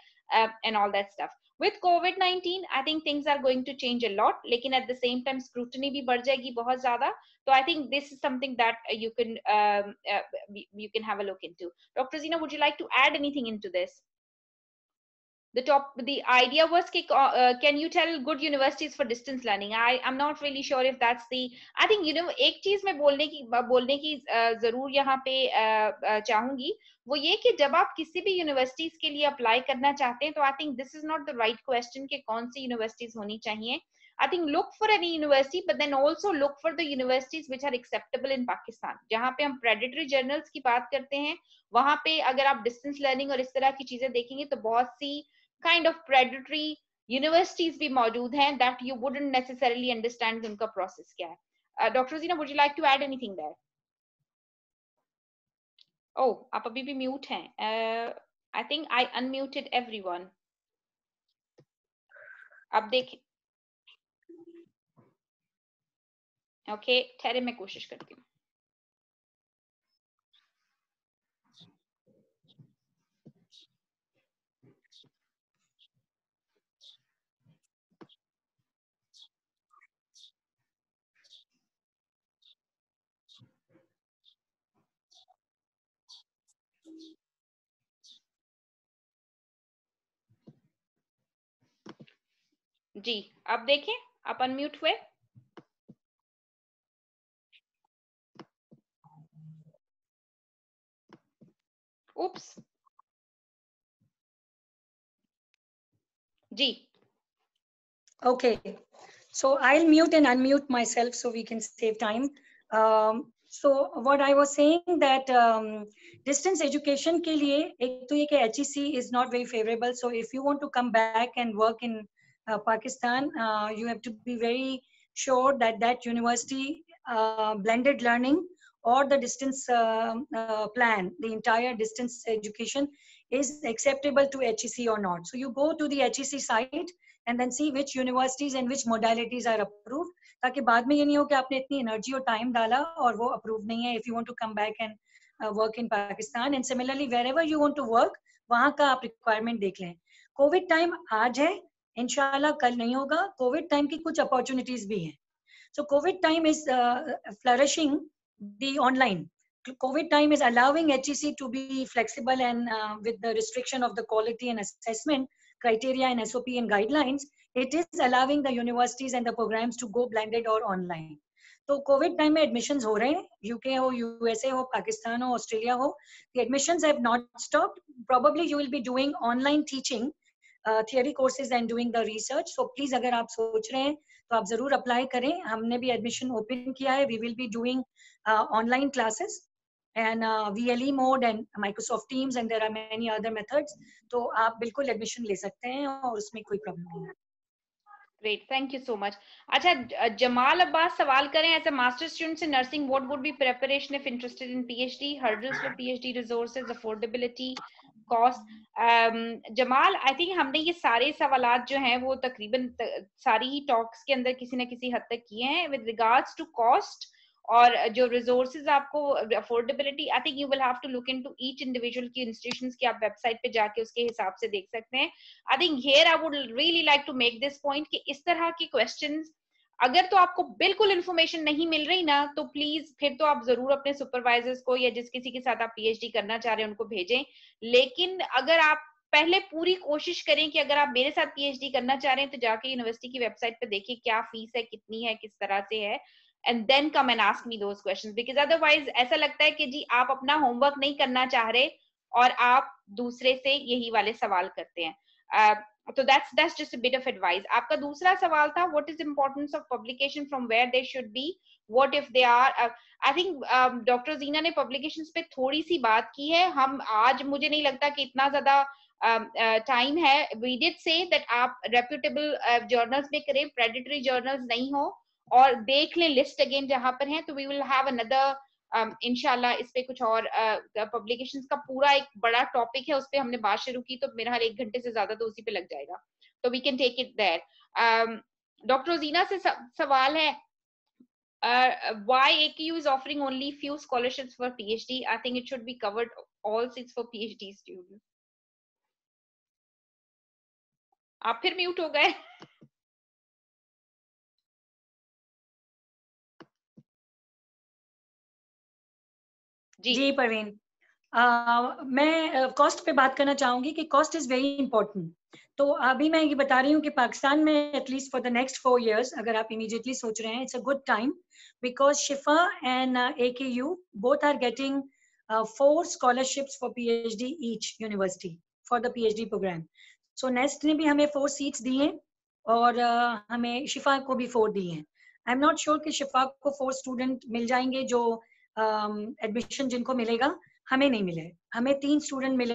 and all that stuff. With COVID-19, I think things are going to change a lot, लेकिन at the same time scrutiny भी बढ़ जाएगी बहुत ज़्यादा. So I think this is something that you can have a look into. Dr. Zina, would you like to add anything into this? The idea was can you tell good universities for distance learning? I'm not really sure if that's the. I think एक चीज मैं बोलने की जरूर यहाँ पे चाहूंगी, वो ये कि जब आप किसी भी यूनिवर्सिटीज के लिए अप्लाई करना चाहते हैं तो I think this is not the right question कि कौन सी यूनिवर्सिटीज होनी चाहिए. I think look for any university, but then also look for the universities which are acceptable in Pakistan. जहाँ पे हम predatory journals की बात करते हैं, वहाँ पे अगर आप distance learning और इस तरह की चीजें देखेंगे तो बहुत सी kind of predatory universities भी मौजूद हैं that you wouldn't necessarily understand उनका process क्या है. Dr. Zina, would you like to add anything there? Oh, आप अभी भी mute हैं. I think I unmuted everyone. अब देखें. Okay, ठहरे मैं कोशिश करती हूँ. जी, अब देखें, आप अनम्यूट हुए. Oops. Ji. Okay, so I'll mute and unmute myself so we can save time. So what I was saying that distance education के लिए एक तो ये कि HEC is not very favorable. So if you want to come back and work in Pakistan, you have to be very sure that that university blended learning or the distance plan, the entire distance education is acceptable to HEC or not. So you go to the HEC site and then see which universities and which modalities are approved, ताकि बाद में ये नहीं हो कि आपने इतनी energy और टाइम डाला और वो अप्रूव नहीं है. If you want to come back and work in Pakistan, and similarly wherever you want to work, वहाँ का आप रिक्वायरमेंट देख लें. कोविड टाइम आज है, इंशाल्लाह कल नहीं होगा. कोविड टाइम की कुछ अपॉर्चुनिटीज भी हैं. So COVID time is flourishing the online. COVID time is allowing HEC to be flexible and with the restriction of the quality and assessment criteria and SOP and guidelines, it is allowing the universities and the programs to go blended or online. तो Covid time में admissions हो रहे हैं, UK हो, USA हो, पाकिस्तान हो, Australia हो. The admissions have not stopped. Probably you will be doing online teaching, theory courses and doing the research. So please अगर आप सोच रहे हैं तो आप जरूर अप्लाई करें. हमने भी एडमिशन ओपन किया है. We will be doing online classes and VLE mode and Microsoft Teams and there are many other methods. तो आप बिल्कुल एडमिशन ले सकते हैं और उसमें कोई प्रॉब्लम नहीं है. Great, thank you so much. अच्छा, जमाल अब्बास सवाल करें, as a master student in nursing, what would be preparation if interested in PhD? Hurdles for PhD resources, affordability, cost. Jamal, I think हमने ये सारे सवालात जो हैं वो तकरीबन सारी ही टॉक्स के अंदर किसी न किसी हद तक किए हैं. With regards to cost और जो रिसोर्सेज आपको, affordability, I think you will have to look into each individual की इंस्टीट्यूशंस की आप वेबसाइट पे जाके उसके हिसाब से देख सकते हैं. I think here I would really like to make this point कि इस तरह के क्वेश्चंस अगर तो आपको बिल्कुल इन्फॉर्मेशन नहीं मिल रही ना, तो प्लीज फिर तो आप जरूर अपने सुपरवाइजर्स को या जिस किसी के साथ आप पीएचडी करना चाह रहे हैं उनको भेजें. लेकिन अगर आप पहले पूरी कोशिश करें कि अगर आप मेरे साथ पीएचडी करना चाह रहे हैं तो जाके यूनिवर्सिटी की वेबसाइट पे देखिए क्या फीस है, कितनी है, किस तरह से है, and then come and ask me those questions, because otherwise ऐसा लगता है कि जी आप अपना होमवर्क नहीं करना चाह रहे और आप दूसरे से यही वाले सवाल करते हैं. So that's just a bit of advice. आपका दूसरा सवाल था, what is the importance of publication, from where they should be, what if they are, I think doctor Jina ने publications पे थोड़ी सी बात की है. हम आज मुझे नहीं लगता कि इतना ज्यादा टाइम है. We did say that आप reputable journals में करें, predatory journals नहीं हो, और देख लें लिस्ट अगेन जहां पर है. तो वी विल हैव अनदर इंशाल्लाह इस पे कुछ और पब्लिकेशंस का पूरा एक बड़ा टॉपिक है, उस पे हमने बात शुरू की तो मेरा हर 1 घंटे से ज्यादा तो उसी पे लग जाएगा. तो we can take it there. Doctor Jina से सवाल है, Why AKU is offering only few scholarships for PhD? I think it should be covered all seats for PhD students. आप फिर म्यूट हो गए. जी परवीन, मैं कॉस्ट पे बात करना चाहूंगी कि कॉस्ट इज वेरी इंपॉर्टेंट. तो अभी मैं ये बता रही हूँ कि पाकिस्तान में at least for the next 4 years, अगर आप इमीडिएटली सोच रहे हैं, it's a good time because Shifa and AKU both are getting 4 scholarships for PhD each university for the PhD program. So nest ने भी हमें 4 seats दी हैं और हमें शिफा को भी 4 दी हैं. आई एम नॉट श्योर कि शिफा को 4 स्टूडेंट मिल जाएंगे जो एडमिशन जिनको मिलेगा, हमें नहीं मिले. हमें 3 स्टूडेंट मिले.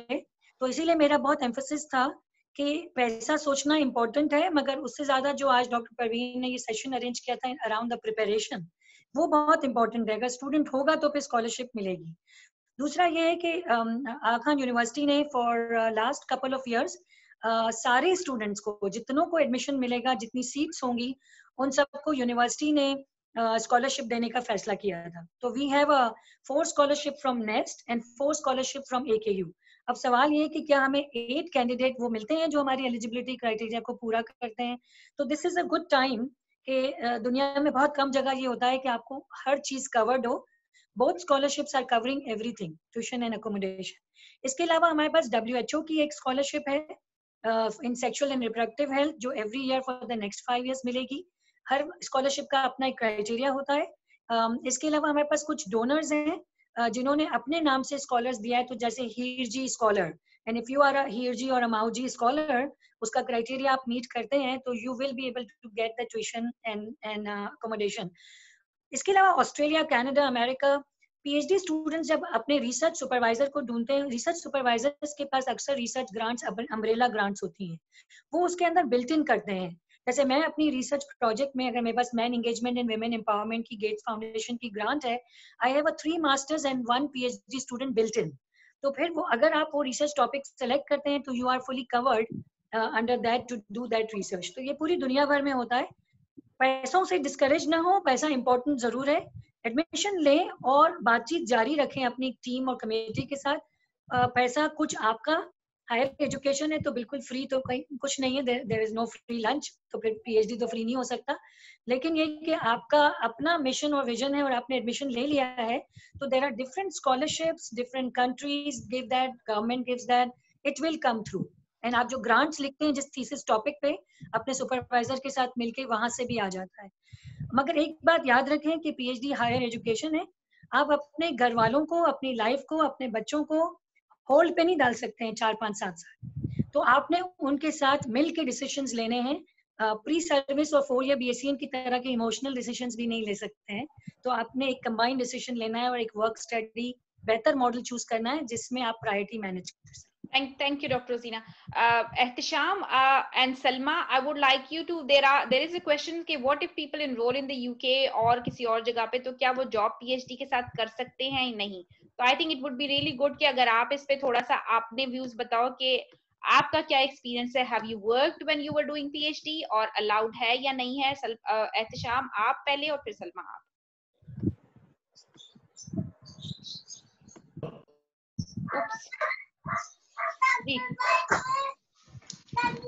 तो इसीलिए मेरा बहुत एम्फोसिस था कि पैसा सोचना इम्पोर्टेंट है, मगर उससे ज्यादा जो आज डॉक्टर परवीन ने ये सेशन अरेंज किया था अराउंड द प्रिपरेशन, वो बहुत इंपॉर्टेंट है. अगर स्टूडेंट होगा तो फिर स्कॉलरशिप मिलेगी. दूसरा ये है कि आगा खान यूनिवर्सिटी ने for last couple of years सारे स्टूडेंट्स को, जितनों को एडमिशन मिलेगा, जितनी सीट्स होंगी, उन सबको यूनिवर्सिटी ने स्कॉलरशिप देने का फैसला किया था. तो we have 4 scholarship from NEST and 4 scholarship from AKU. अब सवाल ये है कि क्या हमें 8 कैंडिडेट वो मिलते हैं जो हमारी एलिजिबिलिटी क्राइटेरिया को पूरा करते हैं. तो this is a good time कि दुनिया में बहुत कम जगह ये होता है कि आपको हर चीज कवर्ड हो. Both scholarships are covering everything, tuition and accommodation. इसके अलावा हमारे पास WHO की एक स्कॉलरशिप है in sexual and reproductive health, जो every year for the next 5 years मिलेगी. हर स्कॉलरशिप का अपना एक क्राइटेरिया होता है. इसके अलावा हमारे पास कुछ डोनर्स हैं जिन्होंने अपने नाम से स्कॉलर्स दिया है. तो जैसे Hirji scholar, and if you are a Hirji और अ माऊजी स्कॉलर, उसका क्राइटेरिया आप मीट करते हैं तो you will be able to get the tuition and accommodation. इसके अलावा Australia, Canada, America PhD students जब अपने रिसर्च सुपरवाइजर को ढूंढते हैं, रिसर्च सुपरवाइजर्स के पास अक्सर रिसर्च ग्रांट्स, अम्ब्रेला ग्रांट्स होती हैं, वो उसके अंदर बिल्ट इन करते हैं. जैसे मैं अपनी रिसर्च प्रोजेक्ट में, अगर मेरे पास man engagement and women empowerment की गेट्स फाउंडेशन की ग्रांट है, I have 3 masters and 1 PhD student built in. तो फिर वो, अगर आप वो रिसर्च टॉपिक सेलेक्ट करते हैं तो you are fully covered under that to do that research. तो ये पूरी दुनिया भर में होता है. पैसों से डिस्करेज ना हो, पैसा इंपॉर्टेंट जरूर है. एडमिशन लें और बातचीत जारी रखें अपनी टीम और कमेटी के साथ. पैसा कुछ आपका, हायर एजुकेशन है तो बिल्कुल फ्री तो कहीं कुछ नहीं है. There is no free lunch, तो फिर PhD तो फ्री नहीं हो सकता. लेकिन ये कि आपका अपना मिशन और विजन है और आपने एडमिशन ले लिया है, तो there are different scholarships, different countries give that, government gives that, it will come through. And आप जो ग्रांट्स लिखते हैं जिस थीसिस टॉपिक पे, अपने सुपरवाइजर के साथ मिलके वहां से भी आ जाता है. मगर एक बात याद रखें कि PhD हायर एजुकेशन है. आप अपने घर वालों को, अपनी लाइफ को, अपने बच्चों को होल्ड पे नहीं डाल सकते हैं 4-5-7 साल. तो आपने उनके साथ मिल के डिसीजंस लेने हैं. प्री सर्विस और 4 year BSc की तरह के इमोशनल डिसीजंस भी नहीं ले सकते हैं. तो आपने एक कंबाइंड डिसीजन लेना है और एक वर्क स्टडी बेहतर मॉडल चूज करना है जिसमें आप प्रायोरिटी मैनेज कर सकते. Thank you, Dr. Rosina. Ehtisham and Salma, I would like you to, there is a question कि what if people enroll in the UK और किसी और जगह पे, तो क्या वो जॉब PhD के साथ कर सकते हैं या नहीं? तो I think it would be really good कि अगर आप इस पे थोड़ा सा आपने व्यूज बताओ कि आपका क्या एक्सपीरियंस है. Have you worked when you were doing PhD और अलाउड है या नहीं है? एहतिशाम आप पहले और फिर सलमा आप.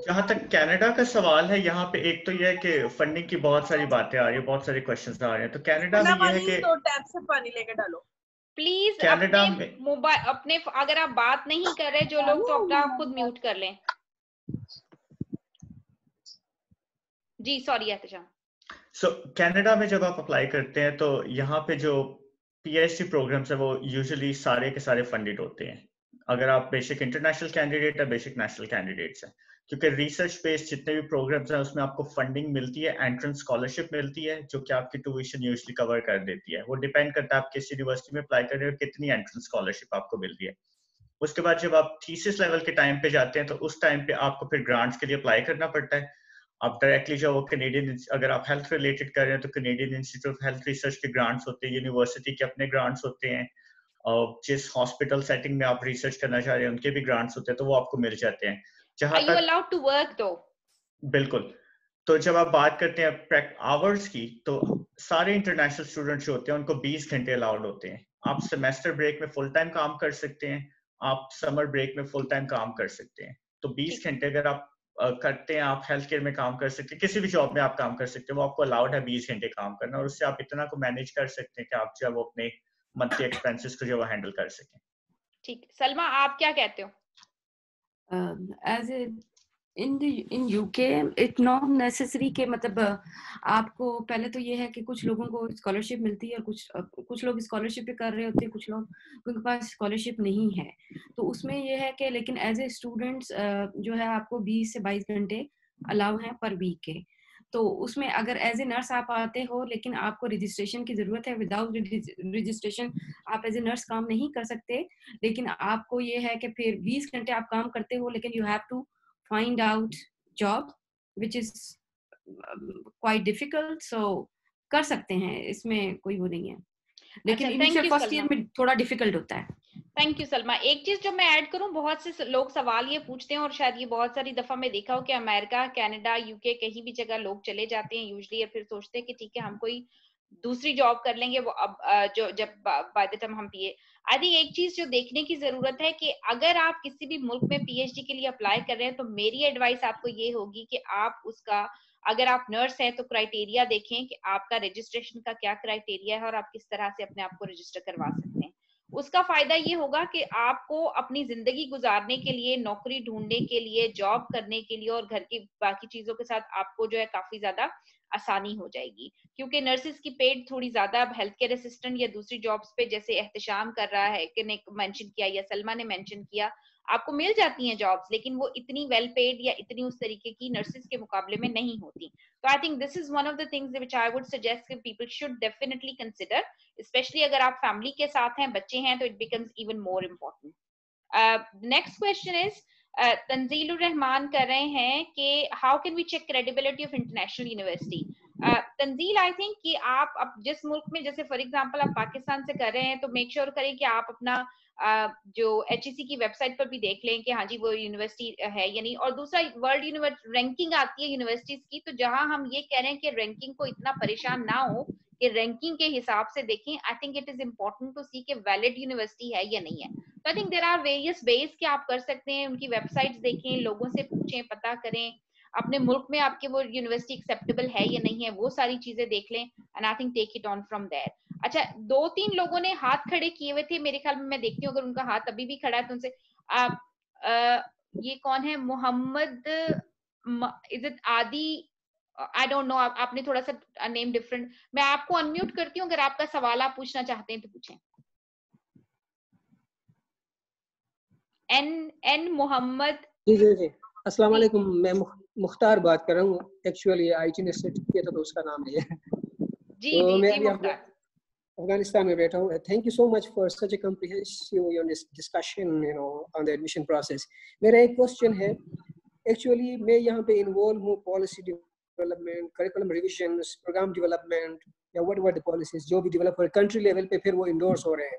जहाँ तक कनाडा का सवाल है, यहाँ पे एक तो ये है कि फंडिंग की बहुत सारी बातें आ रही है, बहुत सारे क्वेश्चंस आ रहे हैं. तो कनाडा में ये है कि तो टैप से पानी लेके डालो प्लीज. कनाडा अपने मोबाइल, अपने, अगर आप बात नहीं कर रहे जो लोग, तो अपना खुद म्यूट कर लें. जी सॉरी एहतिशाम. सो कनाडा में जब आप अप्लाई करते हैं तो यहाँ पे जो PhD प्रोग्राम्स है वो यूजुअली सारे के सारे फंडेड होते हैं. अगर आप बेसिक इंटरनेशनल कैंडिडेट है, बेसिक नेशनल कैंडिडेट्स हैं, क्योंकि रिसर्च बेस्ड जितने भी प्रोग्राम्स हैं उसमें आपको फंडिंग मिलती है, एंट्रेंस स्कॉलरशिप मिलती है जो कि आपकी ट्यूशन यूजुअली कवर कर देती है. वो डिपेंड करता है आप किस यूनिवर्सिटी में अप्लाई कर रहे हो, कितनी एंट्रेंस स्कॉलरशिप आपको मिल रही है. उसके बाद जब आप थीसिस लेवल के टाइम पे जाते हैं तो उस टाइम पे आपको फिर ग्रांट्स के लिए अप्लाई करना पड़ता है. आप डायरेक्टली जो कैनेडियन, अगर आप हेल्थ रिलेटेड कर रहे हैं तो Canadian institute of health research के ग्रांट्स होते हैं, यूनिवर्सिटी के अपने ग्रांट्स होते हैं, और जिस हॉस्पिटल सेटिंग में आप रिसर्च करना चाह रहे हैं उनके भी ग्रांट्स होते हैं, तो वो आपको मिल जाते हैं. जहां Are you allowed to work though? बिल्कुल. तो जब आप बात करते हैं आवर्स की, तो सारे इंटरनेशनल स्टूडेंट्स जो होते हैं उनको 20 घंटे अलाउड होते हैं। आप सेमेस्टर ब्रेक में फुल टाइम काम कर सकते हैं, आप समर ब्रेक में फुल टाइम काम कर सकते हैं। तो 20 घंटे अगर आप करते हैं, आप हेल्थ केयर में काम कर सकते हैं, किसी भी जॉब में आप काम कर सकते हैं, वो आपको अलाउड है 20 घंटे काम करना, और उससे आप इतना को मैनेज कर सकते हैं कि आप जो वो अपने मंथली एक्सपेंसेस को जो वो हैंडल कर सकें। ठीक, सलमा आप क्या कहते हो? As a in UK it not necessary के मतलब आपको पहले तो ये है कि कुछ लोगों को स्कॉलरशिप मिलती है और कुछ लोग स्कॉलरशिप भी कर रहे होते हैं, कुछ लोग उनके पास स्कॉलरशिप नहीं है। तो उसमें ये है कि लेकिन एज ए स्टूडेंट्स जो है आपको 20 से 22 घंटे अलाउ हैं पर वीक के। तो उसमें अगर एज ए नर्स आप आते हो लेकिन आपको रजिस्ट्रेशन की जरूरत है, विदाउट रजिस्ट्रेशन आप एज ए नर्स काम नहीं कर सकते। लेकिन आपको ये है कि फिर 20 घंटे आप काम करते हो, लेकिन you have to find out job which is quite difficult, so कर सकते हैं, इसमें कोई वो नहीं है, लेकिन इनिशियल फर्स्ट ईयर में थोड़ा डिफिकल्ट होता है। Thank you Salma. एक चीज जो मैं ऐड करूं, बहुत से लोग सवाल ये पूछते हैं और शायद ये बहुत सारी दफा मैं देखा हो कि अमेरिका, कनाडा, यूके कहीं भी जगह लोग चले जाते हैं यूजुअली, और फिर सोचते हैं कि ठीक है हम कोई दूसरी जॉब कर लेंगे वो अब जो जब बाय द टाइम हम पीए। आई थिंक एक चीज जो देखने की जरूरत है कि अगर आप किसी भी मुल्क में पीएचडी के लिए अप्लाई कर रहे हैं तो मेरी एडवाइस आपको ये होगी कि आप उसका, अगर आप नर्स हैं तो क्राइटेरिया देखें कि आपका रजिस्ट्रेशन का क्या क्राइटेरिया है और आप किस तरह से अपने आप को रजिस्टर करवा सकते हैं। उसका फायदा ये होगा कि आपको अपनी जिंदगी गुजारने के लिए, नौकरी ढूंढने के लिए, जॉब करने के लिए और घर की बाकी चीजों के साथ आपको जो है काफी ज्यादा आसानी हो जाएगी, क्योंकि नर्सेज की पेड थोड़ी ज्यादा हेल्थ केयर असिस्टेंट या दूसरी जॉब्स पे जैसे एहतशाम कर रहा है कि ने मेंशन किया या सलमा ने मेंशन किया, आपको मिल जाती हैं जॉब्स, लेकिन वो इतनी वेल पेड या इतनी उस तरीके की नर्सेज के मुकाबले में नहीं होती। तो I think this is one of the things which I would suggest कि people should definitely consider, especially अगर आप फैमिली के साथ हैं, बच्चे हैं, तो it becomes even more important. Next question is Tanzeelur Rahman कर रहे हैं कि how can we check credibility of international university. Tanzeel, I think कि आप अब जिस मुल्क में, जैसे फॉर एग्जांपल आप पाकिस्तान से कर रहे हैं, तो मेक श्योर करें कि आप अपना जो HEC की वेबसाइट पर भी देख लें कि हाँ जी वो यूनिवर्सिटी है या नहीं। और दूसरा, वर्ल्ड रैंकिंग आती है यूनिवर्सिटीज की, तो जहां हम ये कह रहे हैं कि रैंकिंग को इतना परेशान ना हो कि रैंकिंग के हिसाब से देखें, I think it is important to see कि वैलिड यूनिवर्सिटी है या नहीं है। तो I think there are various ways कि आप कर सकते हैं, उनकी वेबसाइट्स देखें, लोगों से पूछें, पता करें, अपने मुल्क में आपके वो यूनिवर्सिटी एक्सेप्टेबल है या नहीं है, वो सारी चीजें देख लें, and I think take it on from there. अच्छा, 2-3 लोगों ने हाथ खड़े किए हुए थे, मेरे ख्याल में, मैं देखती हूँ अगर उनका हाथ अभी भी खड़ा है तो उनसे ये कौन है, मोहम्मद, इज इट आदि, आई डोंट नो, आपने थोड़ा सा नेम डिफरेंट। मैं आपको अनम्यूट करती हूँ, अगर आपका सवाल आप पूछना चाहते हैं तो पूछें। एन मोहम्मद। जी अस्सलाम वालेकुम, मैं मुख्तार बात कर रहा हूँ। एक्चुअली आईटी ने सेट किया था तो उसका नाम है जी। तो जी, मैं जी, अभी अफगानिस्तान में बैठा हूँ। Thank you so much for such A comprehensive discussion on the admission process. मेरा एक क्वेश्चन है, एक्चुअली मैं यहाँ पे इन्वॉल्व हूँ policy development, curriculum revision, program development या व्हाटएवर द पॉलिसीज जो भी डेवलप हो रहे कंट्री लेवल पे, फिर वो इंडोर्स हो रहे हैं।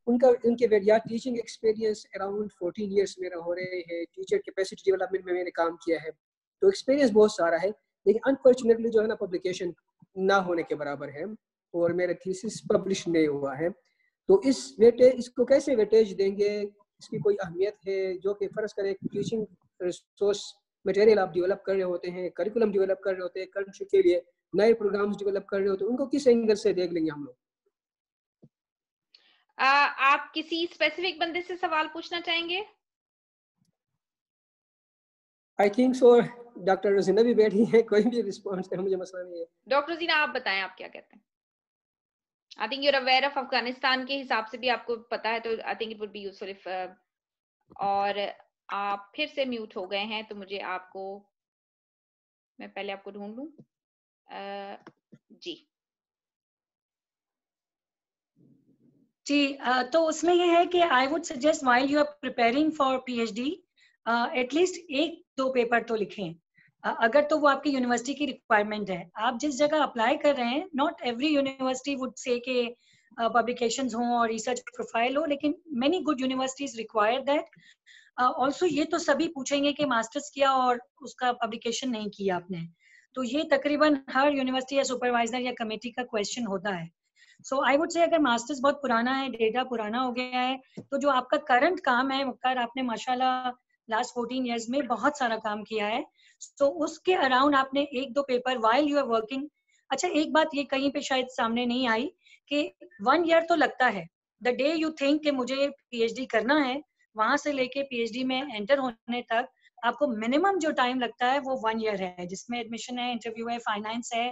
उनके या टीचिंग एक्सपीरियंस अराउंड 14 इयर्स मेरा हो रहे हैं। टीचर कैपेसिटी डेवलपमेंट में मैंने काम किया है, तो एक्सपीरियंस बहुत सारा है, लेकिन अनफॉर्चुनेटली जो है ना पब्लिकेशन ना होने के बराबर है और मेरा थीसिस पब्लिश नहीं हुआ है। तो इसको कैसे वेटेज देंगे, इसकी कोई अहमियत है? जो कि फर्ज करें टीचिंग रिसोर्स मटेरियल आप डेवलप कर रहे होते हैं, करिकुलम डेवलप कर रहे होते हैं, कंट्री के लिए नए प्रोग्राम्स डेवलप कर रहे होते हैं, उनको किस एंगल से देख लेंगे हम लोग? आप किसी स्पेसिफिक बंदे से सवाल पूछना चाहेंगे? आई थिंक सो डॉक्टर रजीना भी बैठी है, कोई भी रिस्पॉन्स है, मुझे मसला नहीं है। डॉक्टर रजीना, आप बताएं आप क्या कहते हैं। I think you are aware of Afghanistan के हिसाब से भी आपको पता है, तो I think it would be useful if, और आप फिर से म्यूट हो गए हैं, तो मुझे आपको, मैं पहले आपको ढूंढ लूं। जी तो उसमें ये है कि I would suggest while you are preparing for PhD एटलीस्ट 1-2 पेपर तो लिखें, अगर तो वो आपकी यूनिवर्सिटी की रिक्वायरमेंट है। आप जिस जगह अप्लाई कर रहे हैं, not every university would say कि पब्लिकेशंस हों और रिसर्च प्रोफाइल हो, लेकिन many good universities require that. Also ये तो सभी पूछेंगे कि मास्टर्स किया और उसका पब्लिकेशन नहीं किया आपने, तो ये तकरीबन हर यूनिवर्सिटी या सुपरवाइजर या कमेटी का क्वेश्चन होता है। सो आई वुड से अगर मास्टर्स बहुत पुराना है, डेटा पुराना हो गया है, तो जो आपका करंट काम है, मुख्तार आपने माशाल्लाह लास्ट 14 इयर्स में बहुत सारा काम किया है, तो उसके अराउंड आपने 1-2 paper while you are working. अच्छा, एक बात ये कहीं पे शायद सामने नहीं आई कि 1 ईयर तो लगता है, द डे यू थिंक कि मुझे पीएचडी करना है, वहां से लेके पीएचडी में एंटर होने तक आपको मिनिमम जो टाइम लगता है वो 1 ईयर है, जिसमें एडमिशन है, इंटरव्यू है, फाइनेंस है,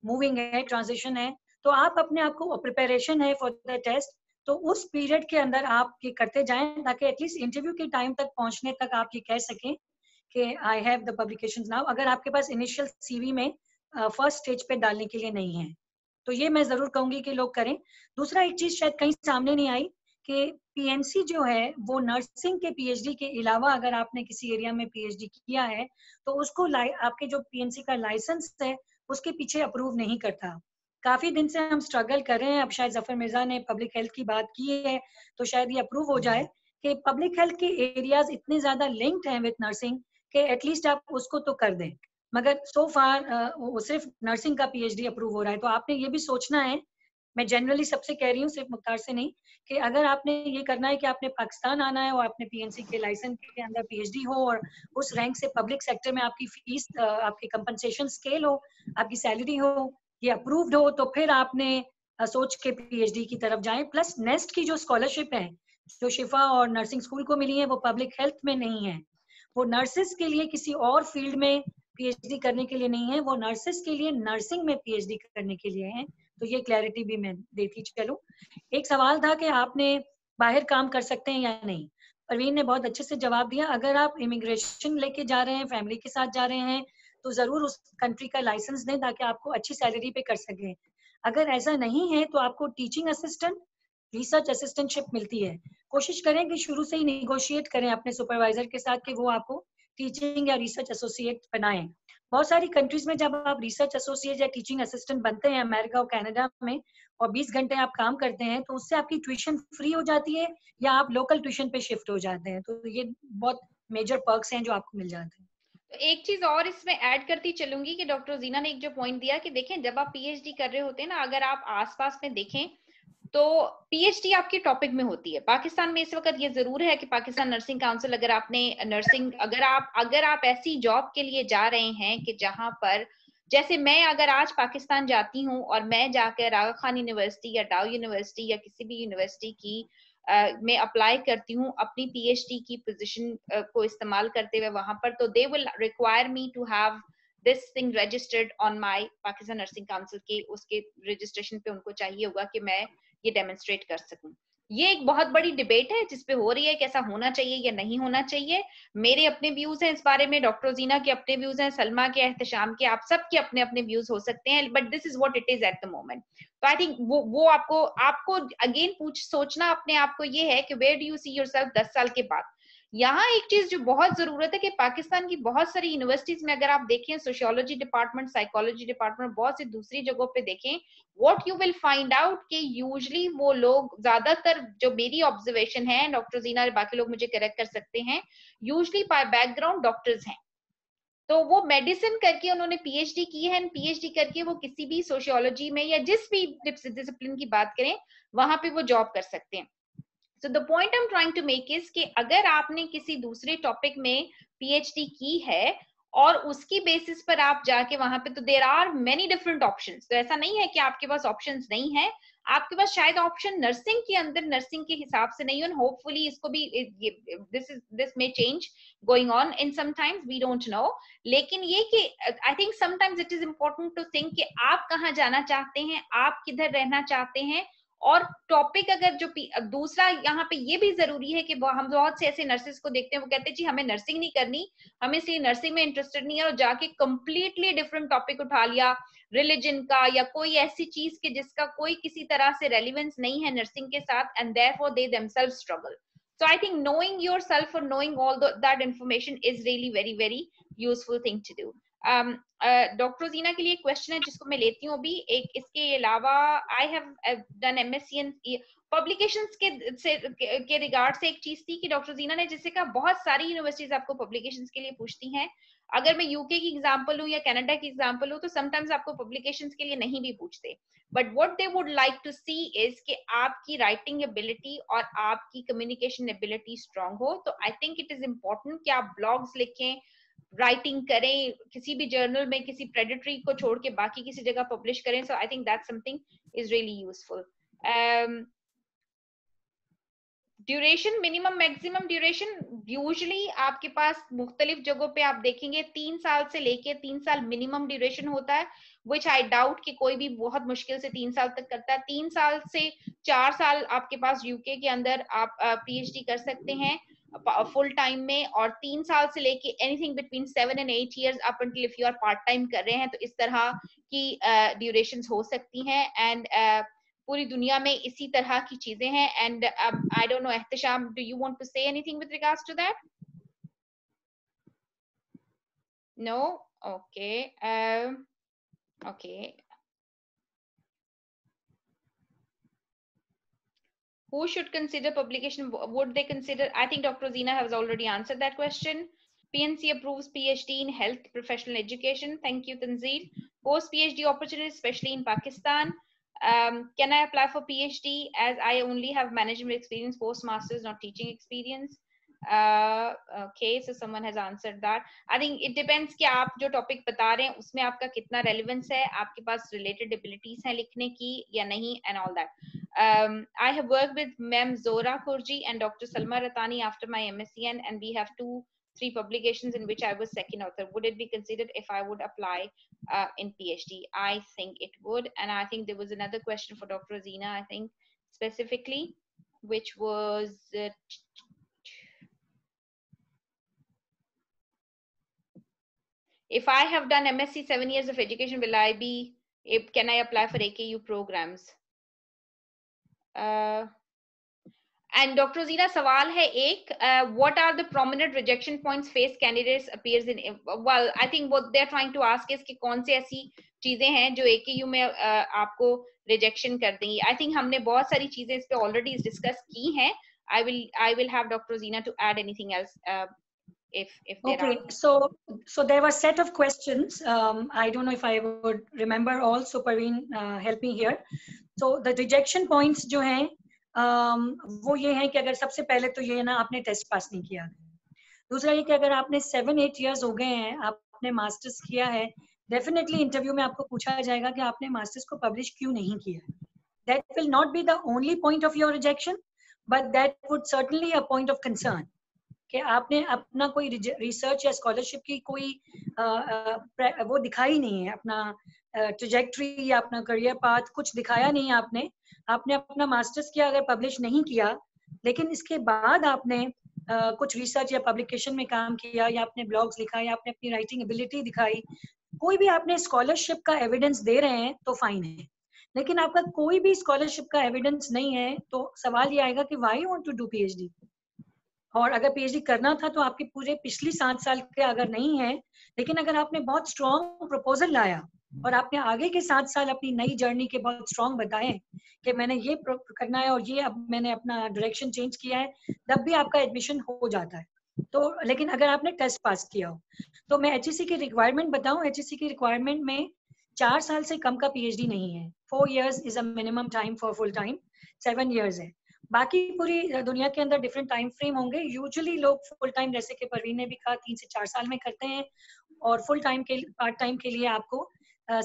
मूविंग है, ट्रांजिशन है। तो आप अपने आप को प्रिपरेशन है फॉर द टेस्ट, तो उस पीरियड के अंदर आप ये करते जाएं ताकि एटलीस्ट इंटरव्यू के टाइम तक पहुंचने तक आप ये कह सकें कि I have the publications now, अगर आपके पास इनिशियल सीवी में फर्स्ट स्टेज पे डालने के लिए नहीं है। तो ये मैं जरूर कहूंगी कि लोग करें। दूसरा एक चीज शायद कहीं सामने नहीं आई कि पीएनसी जो है वो नर्सिंग के पीएचडी के अलावा अगर आपने किसी एरिया में पीएचडी किया है तो उसको आपके जो पीएनसी का लाइसेंस है उसके पीछे अप्रूव नहीं करता। काफी दिन से हम स्ट्रगल कर रहे हैं, अब शायद जफर मिर्जा ने पब्लिक हेल्थ की बात की है तो शायद ये अप्रूव हो जाए कि पब्लिक हेल्थ के एरियाज इतने ज्यादा लिंक्ड हैं विद नर्सिंग कि एटलीस्ट आप उसको तो कर दें, मगर सो फार वो सिर्फ नर्सिंग का पीएचडी अप्रूव हो रहा है। तो आपने ये भी सोचना है, मैं जनरली सबसे कह रही हूँ, सिर्फ मुख्तार से नहीं, कि अगर आपने ये करना है कि आपने पाकिस्तान आना है और आपने पीएनसी के लाइसेंस के अंदर पीएचडी हो और उस रैंक से पब्लिक सेक्टर में आपकी फीस, आपकी कंपनसेशन स्केल हो, आपकी सैलरी हो, ये अप्रूव्ड हो, तो फिर आपने सोच के पीएचडी की तरफ जाएं। प्लस नेस्ट की जो स्कॉलरशिप है जो शिफा और नर्सिंग स्कूल को मिली है वो पब्लिक हेल्थ में नहीं है, वो नर्सेस के लिए किसी और फील्ड में पीएचडी करने के लिए नहीं है, वो नर्सेस के लिए नर्सिंग में पीएचडी करने के लिए है। तो ये क्लैरिटी भी मैं देती चलूं। एक सवाल था कि आपने बाहर काम कर सकते हैं या नहीं, परवीन ने बहुत अच्छे से जवाब दिया। अगर आप इमिग्रेशन लेके जा रहे हैं, फैमिली के साथ जा रहे हैं, तो जरूर उस कंट्री का लाइसेंस दें ताकि आपको अच्छी सैलरी पे कर सकें। अगर ऐसा नहीं है तो आपको टीचिंग असिस्टेंट, रिसर्च असिस्टेंटशिप मिलती है। कोशिश करें कि शुरू से ही निगोशिएट करें अपने सुपरवाइजर के साथ कि वो आपको टीचिंग या रिसर्च एसोसिएट बनाएं। बहुत सारी कंट्रीज में जब आप रिसर्च एसोसिएट या टीचिंग असिस्टेंट बनते हैं अमेरिका और कनाडा में और 20 घंटे आप काम करते हैं तो उससे आपकी ट्यूशन फ्री हो जाती है या आप लोकल ट्यूशन पे शिफ्ट हो जाते हैं। तो ये बहुत मेजर पर्क्स हैं जो आपको मिल जाते हैं। तो एक चीज और इसमें ऐड करती चलूंगी कि डॉक्टर जीना ने एक जो पॉइंट दिया कि देखें जब आप पीएचडी कर रहे होते हैं ना, अगर आप आसपास में देखें तो पीएचडी आपके टॉपिक में होती है। पाकिस्तान में इस वक्त ये जरूर है कि पाकिस्तान नर्सिंग काउंसिल, अगर आपने नर्सिंग, अगर आप ऐसी जॉब के लिए जा रहे हैं कि जहां पर, जैसे मैं अगर आज पाकिस्तान जाती हूँ और मैं जाकर आगा खान यूनिवर्सिटी या डाउ यूनिवर्सिटी या किसी भी यूनिवर्सिटी की में अप्लाई करती हूँ अपनी पीएचडी की पोजीशन को इस्तेमाल करते हुए वहां पर, तो they will require me to have this thing registered on my Pakistan nursing council के, उसके रजिस्ट्रेशन पे उनको चाहिए होगा कि मैं ये डेमोन्स्ट्रेट कर सकूं। ये एक बहुत बड़ी डिबेट है जिसपे हो रही है कि ऐसा होना चाहिए या नहीं होना चाहिए। मेरे अपने व्यूज हैं इस बारे में, डॉक्टर जीना के अपने व्यूज हैं, सलमा के, एहतशाम के, आप सबके अपने अपने व्यूज हो सकते हैं, but this is what it is at the moment. तो आई थिंक वो आपको अगेन सोचना अपने आप को ये है कि where do you see yourself 10 साल के बाद। यहाँ एक चीज जो बहुत जरूरत है कि पाकिस्तान की बहुत सारी यूनिवर्सिटीज में अगर आप देखें, सोशियोलॉजी डिपार्टमेंट, साइकोलॉजी डिपार्टमेंट, बहुत सी दूसरी जगहों पे देखें, what you will find out कि यूजुअली वो लोग, ज्यादातर जो मेरी ऑब्जर्वेशन है, डॉक्टर जीना बाकी लोग मुझे करेक्ट कर सकते हैं, यूजुअली बाय बैकग्राउंड डॉक्टर्स हैं। तो वो मेडिसिन करके उन्होंने पीएचडी की है, पीएचडी करके वो किसी भी सोशियोलॉजी में या जिस भी डिसिप्लिन की बात करें वहां पे वो जॉब कर सकते हैं। So the point I'm trying to make is कि अगर आपने किसी दूसरे टॉपिक में पीएचडी की है और उसकी बेसिस पर आप जाके वहां पे, तो there are many different options. तो ऐसा नहीं है कि आपके पास ऑप्शंस नहीं है, आपके पास शायद ऑप्शन नर्सिंग के अंदर नर्सिंग के हिसाब से नहीं है, होपफुली इसको भी this may change going on in some times, we don't know. लेकिन ये कि I think sometimes it is important to think कि आप कहाँ जाना चाहते हैं, आप किधर रहना चाहते हैं, और टॉपिक अगर जो दूसरा यहाँ पे ये भी जरूरी है कि हम बहुत से ऐसे नर्सेस को देखते हैं वो कहते हैं जी हमें नर्सिंग नहीं करनी, हमें इसलिए नर्सिंग में इंटरेस्टेड नहीं है, और जाके कंप्लीटली डिफरेंट टॉपिक उठा लिया रिलीजन का या कोई ऐसी चीज के जिसका कोई किसी तरह से रेलिवेंस नहीं है नर्सिंग के साथ, and therefore they themselves struggle. So I think knowing yourself or knowing all that information is really very, very useful thing to do. Doctor Rozina के लिए क्वेश्चन है जिसको मैं लेती हूँ अभी। एक इसके अलावा I have done MSc in publications के रिगार्ड से एक चीज थी कि डॉक्टर रोजीना ने जैसे कहा बहुत सारी यूनिवर्सिटीज आपको पब्लिकेशंस के लिए पूछती हैं। अगर मैं यूके की एग्जांपल लूं या कनाडा की एग्जांपल लूं तो समटाइम्स आपको पब्लिकेशंस के लिए नहीं भी पूछते, but what they would like to see is कि आपकी राइटिंग एबिलिटी और आपकी कम्युनिकेशन एबिलिटी स्ट्रांग हो। तो I think it is important कि आप ब्लॉग्स लिखें, राइटिंग करें, किसी भी जर्नल में किसी प्रेडिटरी को छोड़ के बाकी किसी जगह पब्लिश करें। So I think that's something is really useful. Duration, minimum maximum duration, usually आपके पास मुख्तलिफ जगहों पे आप देखेंगे 3 साल से लेके 3 साल मिनिमम ड्यूरेशन होता है, विच आई डाउट कि कोई भी बहुत मुश्किल से 3 साल तक करता है। 3 साल से 4 साल आपके पास यूके के अंदर आप पीएचडी कर सकते हैं फुल टाइम में, और 3 साल से लेके anything between 7 and 8 years up until if you are part time कर रहे हैं, तो इस तरह की ड्यूरेशंस हो सकती हैं। एंड पूरी दुनिया में इसी तरह की चीजें हैं। And I don't know Ehtesham, do you want to say anything with regards to that? No? Okay, okay. Who should consider publication? Would they consider? I think Dr. Zina has already answered that question. PNC approves PhD in health professional education. Thank you, Tanzeel. Post PhD opportunities, especially in Pakistan. Can I apply for PhD as I only have management experience, post masters, not teaching experience? Okay, so someone has answered that. I think it depends कि आप जो topic बता रहे हैं उसमें आपका कितना relevance है, आपके पास रिलेटेड एबिलिटीज हैं लिखने की या नहीं, and all that. I have worked with Ma'am Zora Khurji and Dr. Salma Ratani after my MSc, and we have 2-3 publications in which I was second author. Would it be considered if I would apply in PhD? I think it would. And I think there was another question for Dr. Zina, I think specifically, which was if I have done MSc 7 years of education, will I be, can I apply for AKU programs? And Dr. Zina, सवाल है एक, what are the prominent rejection points faced candidates appears in, well, I think what they're trying to ask is कि कौन से ऐसी चीजें हैं जो AKU में आपको रिजेक्शन कर देंगी. I think हमने बहुत सारी चीजें इस पे ऑलरेडी डिस्कस की हैं. I will have Dr. Zina to add anything else if there okay, are. So there were a set of questions. I don't know if I would remember all. So Parveen, help me here. So the rejection points जो हैं वो ये हैं कि अगर सबसे पहले तो ये ना आपने टेस्ट पास नहीं किया, दूसरा ये कि अगर आपने 7-8 years हो गए हैं, आपने मास्टर्स किया है, डेफिनेटली इंटरव्यू में आपको पूछा जाएगा कि आपने मास्टर्स को पब्लिश क्यों नहीं किया. That will not be the only point of your rejection, but that would certainly a point of concern कि आपने अपना कोई रिसर्च या स्कॉलरशिप की कोई वो दिखाई नहीं है, अपना ट्रैजेक्टरी या अपना करियर पाथ कुछ दिखाया नहीं है आपने. आपने अपना मास्टर्स किया, अगर पब्लिश नहीं किया, लेकिन इसके बाद आपने कुछ रिसर्च या पब्लिकेशन में काम किया, या आपने ब्लॉग्स लिखा, या आपने अपनी राइटिंग एबिलिटी दिखाई, कोई भी आपने स्कॉलरशिप का एविडेंस दे रहे हैं तो फाइन है. लेकिन आपका कोई भी स्कॉलरशिप का एविडेंस नहीं है तो सवाल ये आएगा कि why you want to do PhD. और अगर पीएचडी करना था तो आपकी पूरे पिछली 7 साल के अगर नहीं है, लेकिन अगर आपने बहुत स्ट्रॉन्ग प्रपोजल लाया और आपने आगे के 7 साल अपनी नई जर्नी के बहुत स्ट्रॉन्ग बताए कि मैंने ये करना है और ये अब मैंने अपना डायरेक्शन चेंज किया है, तब भी आपका एडमिशन हो जाता है. तो लेकिन अगर आपने टेस्ट पास किया हो, तो मैं एचईसी की रिक्वायरमेंट बताऊं. एचईसी की रिक्वायरमेंट में 4 साल से कम का पीएचडी नहीं है. 4 years is a minimum time for full time. 7 years है. बाकी पूरी दुनिया के अंदर डिफरेंट टाइम फ्रेम होंगे. यूजुअली लोग फुल टाइम, जैसे कि परवीन ने भी कहा, 3 से 4 साल में करते हैं, और फुल टाइम के पार्ट टाइम के लिए आपको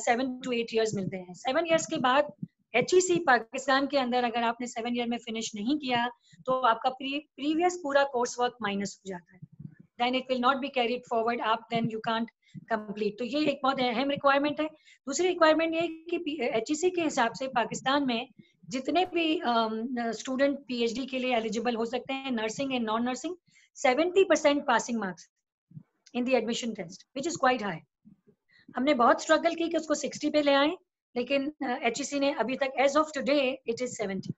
7 to 8 years मिलते हैं. 7 years के बाद HEC पाकिस्तान के अंदर अगर आपने 7 year में फिनिश नहीं किया तो आपका प्रीवियस पूरा कोर्स वर्क माइनस हो जाता है. Then it will not be carried forward, आप देन यू कांट कंप्लीट. तो ये एक बहुत अहम रिक्वायरमेंट है. दूसरी रिक्वायरमेंट ये कि HEC के हिसाब से पाकिस्तान में जितने भी स्टूडेंट पीएचडी के लिए एलिजिबल हो सकते हैं, nursing and non nursing, 70% passing marks in the admission test, which is quite high. हमने बहुत स्ट्रगल की कि उसको 60 पे ले आए, लेकिन HEC ने अभी तक as of today it is 70.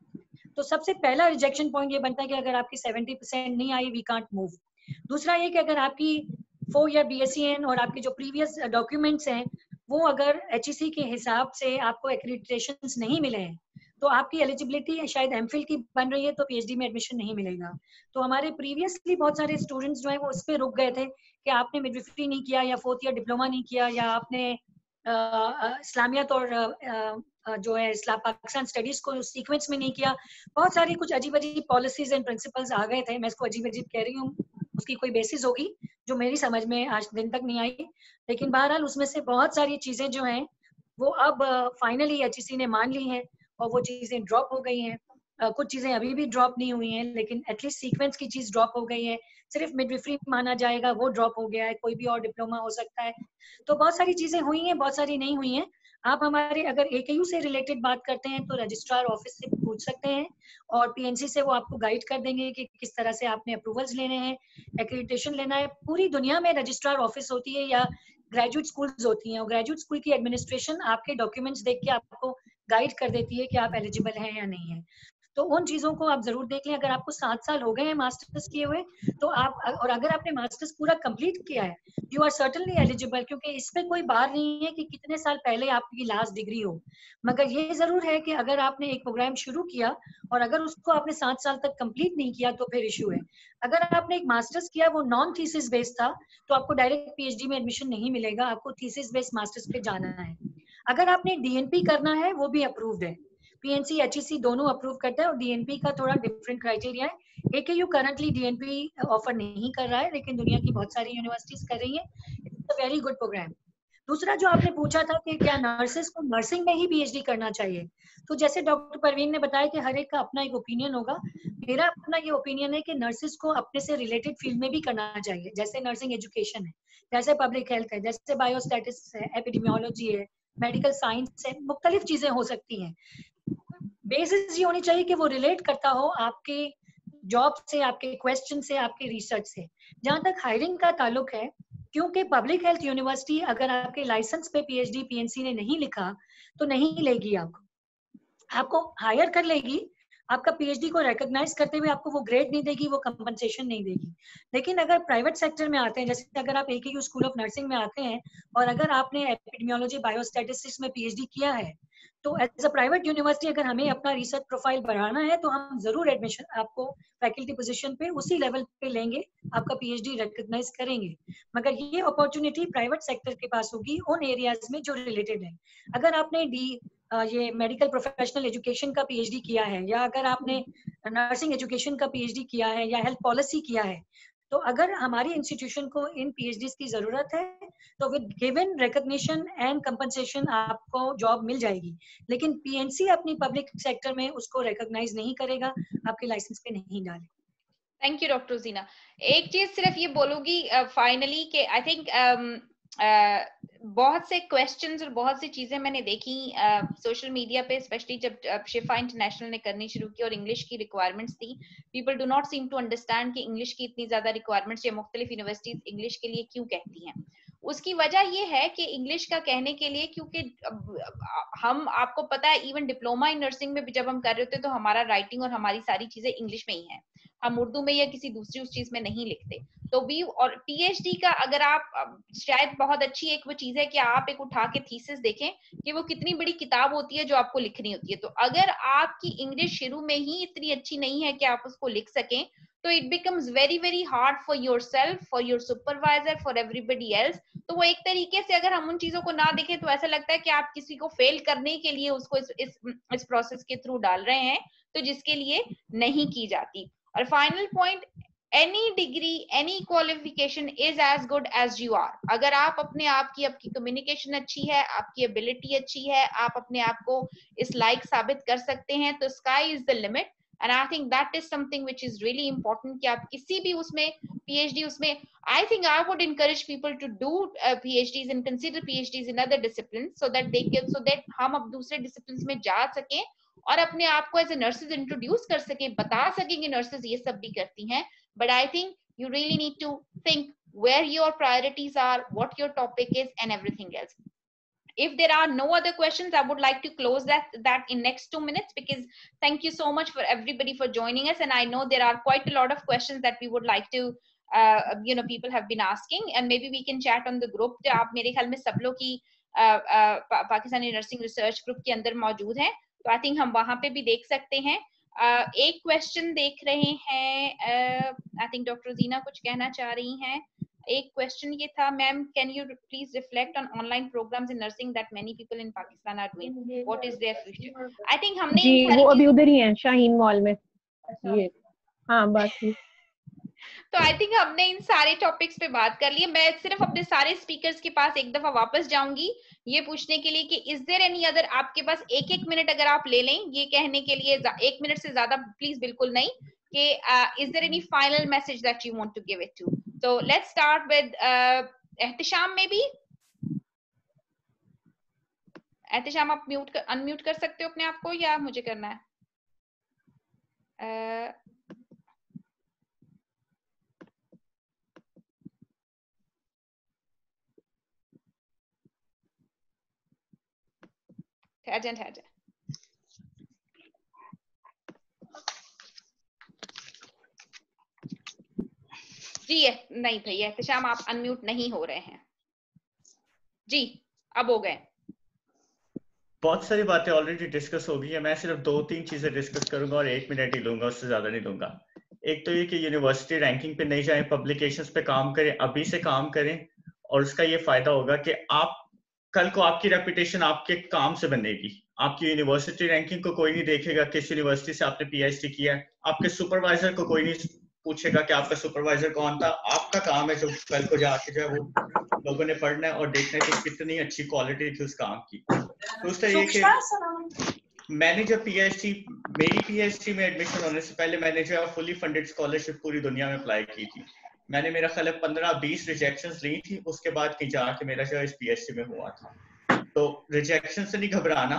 तो सबसे पहला रिजेक्शन पॉइंट ये बनता है कि अगर आपकी 70% नहीं आई, वी कांट मूव. दूसरा ये कि अगर आपकी 4 ईयर BSc और आपके जो प्रीवियस डॉक्यूमेंट्स हैं वो अगर HEC के हिसाब से आपको एक्रेडिटेशंस नहीं मिले हैं तो आपकी एलिजिबिलिटी शायद MPhil की बन रही है तो PhD में एडमिशन नहीं मिलेगा। तो हमारे प्रीवियसली बहुत सारे स्टूडेंट्स जो है वो उस पर रुक गए थे कि आपने मिडविफरी नहीं किया या 4th ईयर डिप्लोमा नहीं किया या आपने इस्लामियत और जो है पाकिस्तान स्टडीज को सीक्वेंस में नहीं किया। बहुत सारी कुछ अजीब अजीब पॉलिसीज एंड प्रिंसिपल्स आ गए थे। मैं इसको अजीब अजीब कह रही हूँ, उसकी कोई बेसिस होगी जो मेरी समझ में आज दिन तक नहीं आई, लेकिन बहरहाल उसमें से बहुत सारी चीजें जो हैं वो अब फाइनली HEC ने मान ली हैं और वो चीजें ड्रॉप हो गई हैं। कुछ चीजें अभी भी ड्रॉप नहीं हुई हैं, लेकिन एटलीस्ट सीक्वेंस की चीज ड्रॉप हो गई है। सिर्फ मिडविफरी माना जाएगा, वो ड्रॉप हो गया है, कोई भी और डिप्लोमा हो सकता है। तो बहुत सारी चीजें हुई हैं, बहुत सारी नहीं हुई हैं। आप हमारे अगर AKU से रिलेटेड बात करते हैं तो रजिस्ट्रार ऑफिस से पूछ सकते हैं और PNC से वो आपको गाइड कर देंगे कि किस तरह से आपने अप्रूवल्स लेने हैं, एक्रेडिटेशन लेना है। पूरी दुनिया में रजिस्ट्रार ऑफिस होती है या ग्रेजुएट स्कूल्स होती हैं और ग्रेजुएट स्कूल की एडमिनिस्ट्रेशन आपके डॉक्यूमेंट्स देख के आपको गाइड कर देती है कि आप एलिजिबल हैं या नहीं है। तो उन चीजों को आप जरूर देख लें। अगर आपको 7 साल हो गए हैं मास्टर्स किए हुए तो आप, और अगर आपने मास्टर्स पूरा कंप्लीट किया है, यू आर सर्टेनली एलिजिबल, क्योंकि इस पे कोई बार नहीं है कि कितने साल पहले आपकी लास्ट डिग्री हो। मगर ये जरूर है कि अगर आपने एक प्रोग्राम शुरू किया और अगर उसको आपने 7 साल तक कंप्लीट नहीं किया तो फिर इशू है। अगर आपने एक मास्टर्स किया वो नॉन थीसिस बेस्ड था तो आपको डायरेक्ट PhD में एडमिशन नहीं मिलेगा, आपको थीसिस बेस्ड मास्टर्स पे जाना है। अगर आपने DNP करना है वो भी अप्रूव्ड है, PNC HEC दोनों अप्रूव करता है और DNP का थोड़ा डिफरेंट क्राइटेरिया है। AKU करंटली DNP ऑफर नहीं कर रहा है, लेकिन दुनिया की बहुत सारी यूनिवर्सिटीज कर रही है। It's a very good program. दूसरा जो आपने पूछा था कि क्या नर्सेस को नर्सिंग में ही PhD करना चाहिए, तो जैसे डॉक्टर परवीन ने बताया कि हर एक का अपना एक ओपिनियन होगा। मेरा अपना ये ओपिनियन है कि नर्सेस को अपने से रिलेटेड फील्ड में भी करना चाहिए, जैसे नर्सिंग एजुकेशन है, जैसे पब्लिक हेल्थ है, जैसे बायोस्टैटिस्टिक्स है, एपिडेमियोलॉजी है, मेडिकल साइंस है, मुख्तलिफ चीजें हो सकती हैं। बेसिस ये होनी चाहिए कि वो रिलेट करता हो आपके जॉब से, आपके क्वेश्चन से, आपके रिसर्च से। जहां तक हायरिंग का ताल्लुक है, क्योंकि पब्लिक हेल्थ यूनिवर्सिटी अगर आपके लाइसेंस पे PhD PNC ने नहीं लिखा तो नहीं लेगी, आपको हायर कर लेगी, आपका PhD को रिकॉग्नाइज करते हुए आपको वो ग्रेड नहीं देगी, वो कंपनसेशन नहीं देगी। लेकिन अगर प्राइवेट सेक्टर में आते हैं, जैसे अगर आप AKU स्कूल ऑफ नर्सिंग में आते हैं और अगर आपने एपिडेमियोलॉजी बायोस्टैटिस्टिक्स में PhD किया है तो एज अ प्राइवेट यूनिवर्सिटी अगर हमें अपना रिसर्च प्रोफाइल बढ़ाना है तो हम जरूर एडमिशन आपको फैकल्टी पोजीशन पे उसी लेवल पे लेंगे, आपका PhD रिकॉग्नाइज करेंगे। मगर ये अपॉर्चुनिटी प्राइवेट सेक्टर के पास होगी उन एरियाज में जो रिलेटेड है। अगर आपने ये मेडिकल प्रोफेशनल एजुकेशन का PhD किया है या अगर आपने नर्सिंग एजुकेशन का PhD किया है या हेल्थ पॉलिसी किया है, तो अगर हमारी इंस्टीट्यूशन को इन PhDs की जरूरत है तो with given recognition and compensation आपको जॉब मिल जाएगी। लेकिन PNC अपनी पब्लिक सेक्टर में उसको रिकॉग्नाइज नहीं करेगा, आपके लाइसेंस पे नहीं डाले। थैंक यू डॉक्टर जीना। एक चीज सिर्फ ये बोलूंगी फाइनली कि आई थिंक बहुत से क्वेश्चंस और बहुत सी चीजें मैंने देखी सोशल मीडिया पे, स्पेशली जब शिफा इंटरनेशनल ने करनी शुरू की और इंग्लिश की रिक्वायरमेंट्स थी। People do not seem to understand कि इंग्लिश की इतनी ज्यादा रिक्वायरमेंट्स या मुख्तलिफ यूनिवर्सिटीज इंग्लिश के लिए क्यों कहती हैं। उसकी वजह ये है कि इंग्लिश का कहने के लिए, क्योंकि हम, आपको पता है, इवन डिप्लोमा इन नर्सिंग में भी जब हम कर रहे होते हैं तो हमारा राइटिंग और हमारी सारी चीजें इंग्लिश में ही है, हम उर्दू में या किसी दूसरी उस चीज में नहीं लिखते। तो भी और PhD का अगर आप, शायद बहुत अच्छी एक वो चीज है कि आप एक उठा के थीसिस देखें कि वो कितनी बड़ी किताब होती है जो आपको लिखनी होती है। तो अगर आपकी इंग्लिश शुरू में ही इतनी अच्छी नहीं है कि आप उसको लिख सकें, तो it becomes very very hard for yourself, for your supervisor, for everybody else. तो वो एक तरीके से अगर हम उन चीजों को ना देखें तो ऐसा लगता है कि आप किसी को फेल करने के लिए उसको इस प्रोसेस के थ्रू डाल रहे हैं, तो जिसके लिए नहीं की जाती। और final point, any degree, any qualification is as good as you are. अगर आप अपने आप की, आपकी कम्युनिकेशन अच्छी है, आपकी एबिलिटी अच्छी है, आप अपने आप को इस लायक साबित कर सकते हैं, तो sky is the limit. And I think that is something which is really important कि आप किसी भी उसमें PhD उसमें, I think I would encourage people to do PhDs and consider PhDs in other disciplines so that they can, so that हम अब दूसरे disciplines में जा सकें और अपने आप को एज ए नर्सेज इंट्रोड्यूस कर सके, बता सकें कि नर्सेज ये सब भी करती हैं। But I think you really need to think where your priorities are, what your topic is, and everything else. If there are no other questions, I would like to close that in next 2 minutes, because thank you so much for everybody for joining us. And I know there are quite a lot of questions that we would like to people have been asking, and maybe we can chat on the group. तो आप मेरे ख्याल में सब लोग की Pakistani nursing research group के अंदर मौजूद हैं, तो आई थिंक हम वहां पे भी देख सकते हैं। एक क्वेश्चन देख रहे हैं, आई थिंक डॉक्टर जीना कुछ कहना चाह रही हैं। एक क्वेश्चन ये था, ma'am can you please reflect on online programs in nursing that many people in Pakistan are doing, what is their future? I think हमने जी वो अभी उधर ही है शाहीन मॉल में ये। हाँ बाकी तो आई थिंक हमने इन सारे टॉपिक्स पे बात कर ली है। मैं सिर्फ अपने सारे स्पीकर्स के पास एक दफा वापस जाऊंगी ये पूछने के लिए कि इज देयर एनी अदर, आपके पास एक मिनट अगर आप ले लें ये कहने के लिए, 1 मिनट से ज्यादा प्लीज बिल्कुल नहीं, कि is there any final message that you want to give it to? So let's start with Ehtisham. में भी एहतिशाम आप अनम्यूट कर सकते हो अपने आप को, या मुझे करना है? ठहर जा। जी नहीं भैया एहतिशाम आप अनम्यूट नहीं हो रहे हैं। जी अब हो गए। बहुत सारी बातें ऑलरेडी डिस्कस हो गई है, मैं सिर्फ 2-3 चीजें डिस्कस करूंगा और 1 मिनट ही लूंगा, उससे ज्यादा नहीं लूंगा। एक तो ये कि यूनिवर्सिटी रैंकिंग पे नहीं जाएं, पब्लिकेशंस पे काम करें, अभी से काम करें, और उसका ये फायदा होगा कि आप कल को आपकी रेपुटेशन आपके काम से बनेगी। आपकी यूनिवर्सिटी रैंकिंग को कोई नहीं देखेगा किस यूनिवर्सिटी से आपने पीएचडी किया है, आपके सुपरवाइजर को कोई नहीं पूछेगा कि आपका सुपरवाइजर कौन था। आपका काम है जो कल को जाके जो है वो लोगों ने पढ़ना है और देखना है कि कितनी अच्छी क्वालिटी थी उस काम की। दूसरा ये कि मैंने जब मेरी पीएचडी में एडमिशन होने से पहले मैंने जो है फुली फंडेड स्कॉलरशिप पूरी दुनिया में अप्लाई की थी। मैंने मेरा ख्याल है 15-20 रिजेक्शंस ली थी, उसके बाद कहीं जाके मेरा जो इस पीएचडी में हुआ था। तो रिजेक्शन से नहीं घबराना,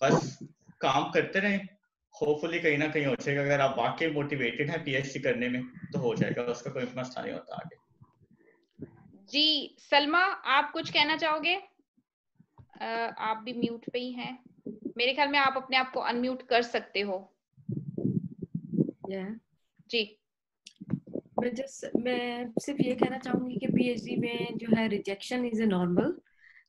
बस काम करते रहें, होपफुली कहीं ना कहीं हो जाएगा। अगर आप वाकई मोटिवेटेड हैं पीएचडी करने में तो हो जाएगा, उसका कोई मसला नहीं होता आगे। जी सलमा आप कुछ कहना चाहोगे? आप भी म्यूट पे ही हैं, मेरे ख्याल में आप अपने आप को अनम्यूट कर सकते हो। जी मैं सिर्फ ये कहना चाहूंगी कि पीएचडी में जो है रिजेक्शन इज ए नॉर्मल।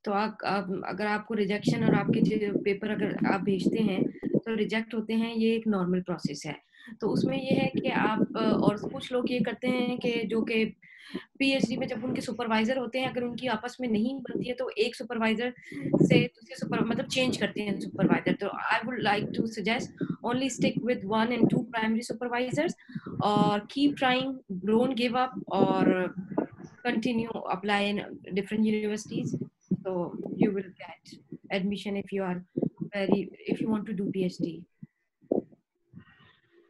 तो अगर आपको रिजेक्शन और आपके जो पेपर अगर आप भेजते हैं तो रिजेक्ट होते हैं, ये एक नॉर्मल प्रोसेस है। तो उसमें ये है कि आप और कुछ लोग ये करते हैं कि जो कि पीएचडी में जब उनके सुपरवाइजर होते हैं, अगर उनकी आपस में नहीं बनती है तो एक सुपरवाइजर से दूसरे मतलब चेंज करते हैं सुपरवाइजर। तो I would like to suggest only stick with 1 and 2 primary supervisors और keep trying, don't give up और continue apply in different universities, so you will get admission if you want to do PhD.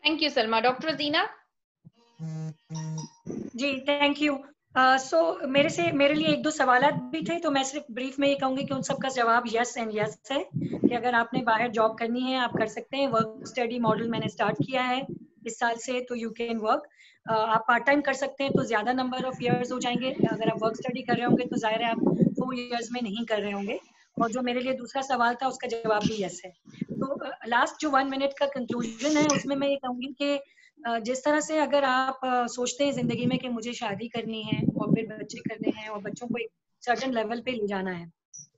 Thank you Salma. Dr. Azina? जी thank you. So मेरे लिए 1-2 सवालात भी थे, तो मैं सिर्फ ब्रीफ में ये कहूंगी कि उन सबका जवाब यस एंड यस है कि अगर आपने बाहर जॉब करनी है आप कर सकते हैं। वर्क स्टडी मॉडल मैंने स्टार्ट किया है इस साल से, तो यू कैन वर्क। आप पार्ट टाइम कर सकते हैं तो ज्यादा नंबर ऑफ ईयर्स हो जाएंगे। अगर आप वर्क स्टडी कर रहे होंगे तो जाहिर है आप 4 ईयर्स में नहीं कर रहे होंगे। और जो मेरे लिए दूसरा सवाल था उसका जवाब भी यस है। तो लास्ट जो 1 मिनट का कंक्लूजन है उसमें मैं ये कहूंगी कि जिस तरह से अगर आप सोचते हैं जिंदगी में कि मुझे शादी करनी है और फिर बच्चे करने हैं और बच्चों को एक सर्टेन लेवल पे ले जाना है,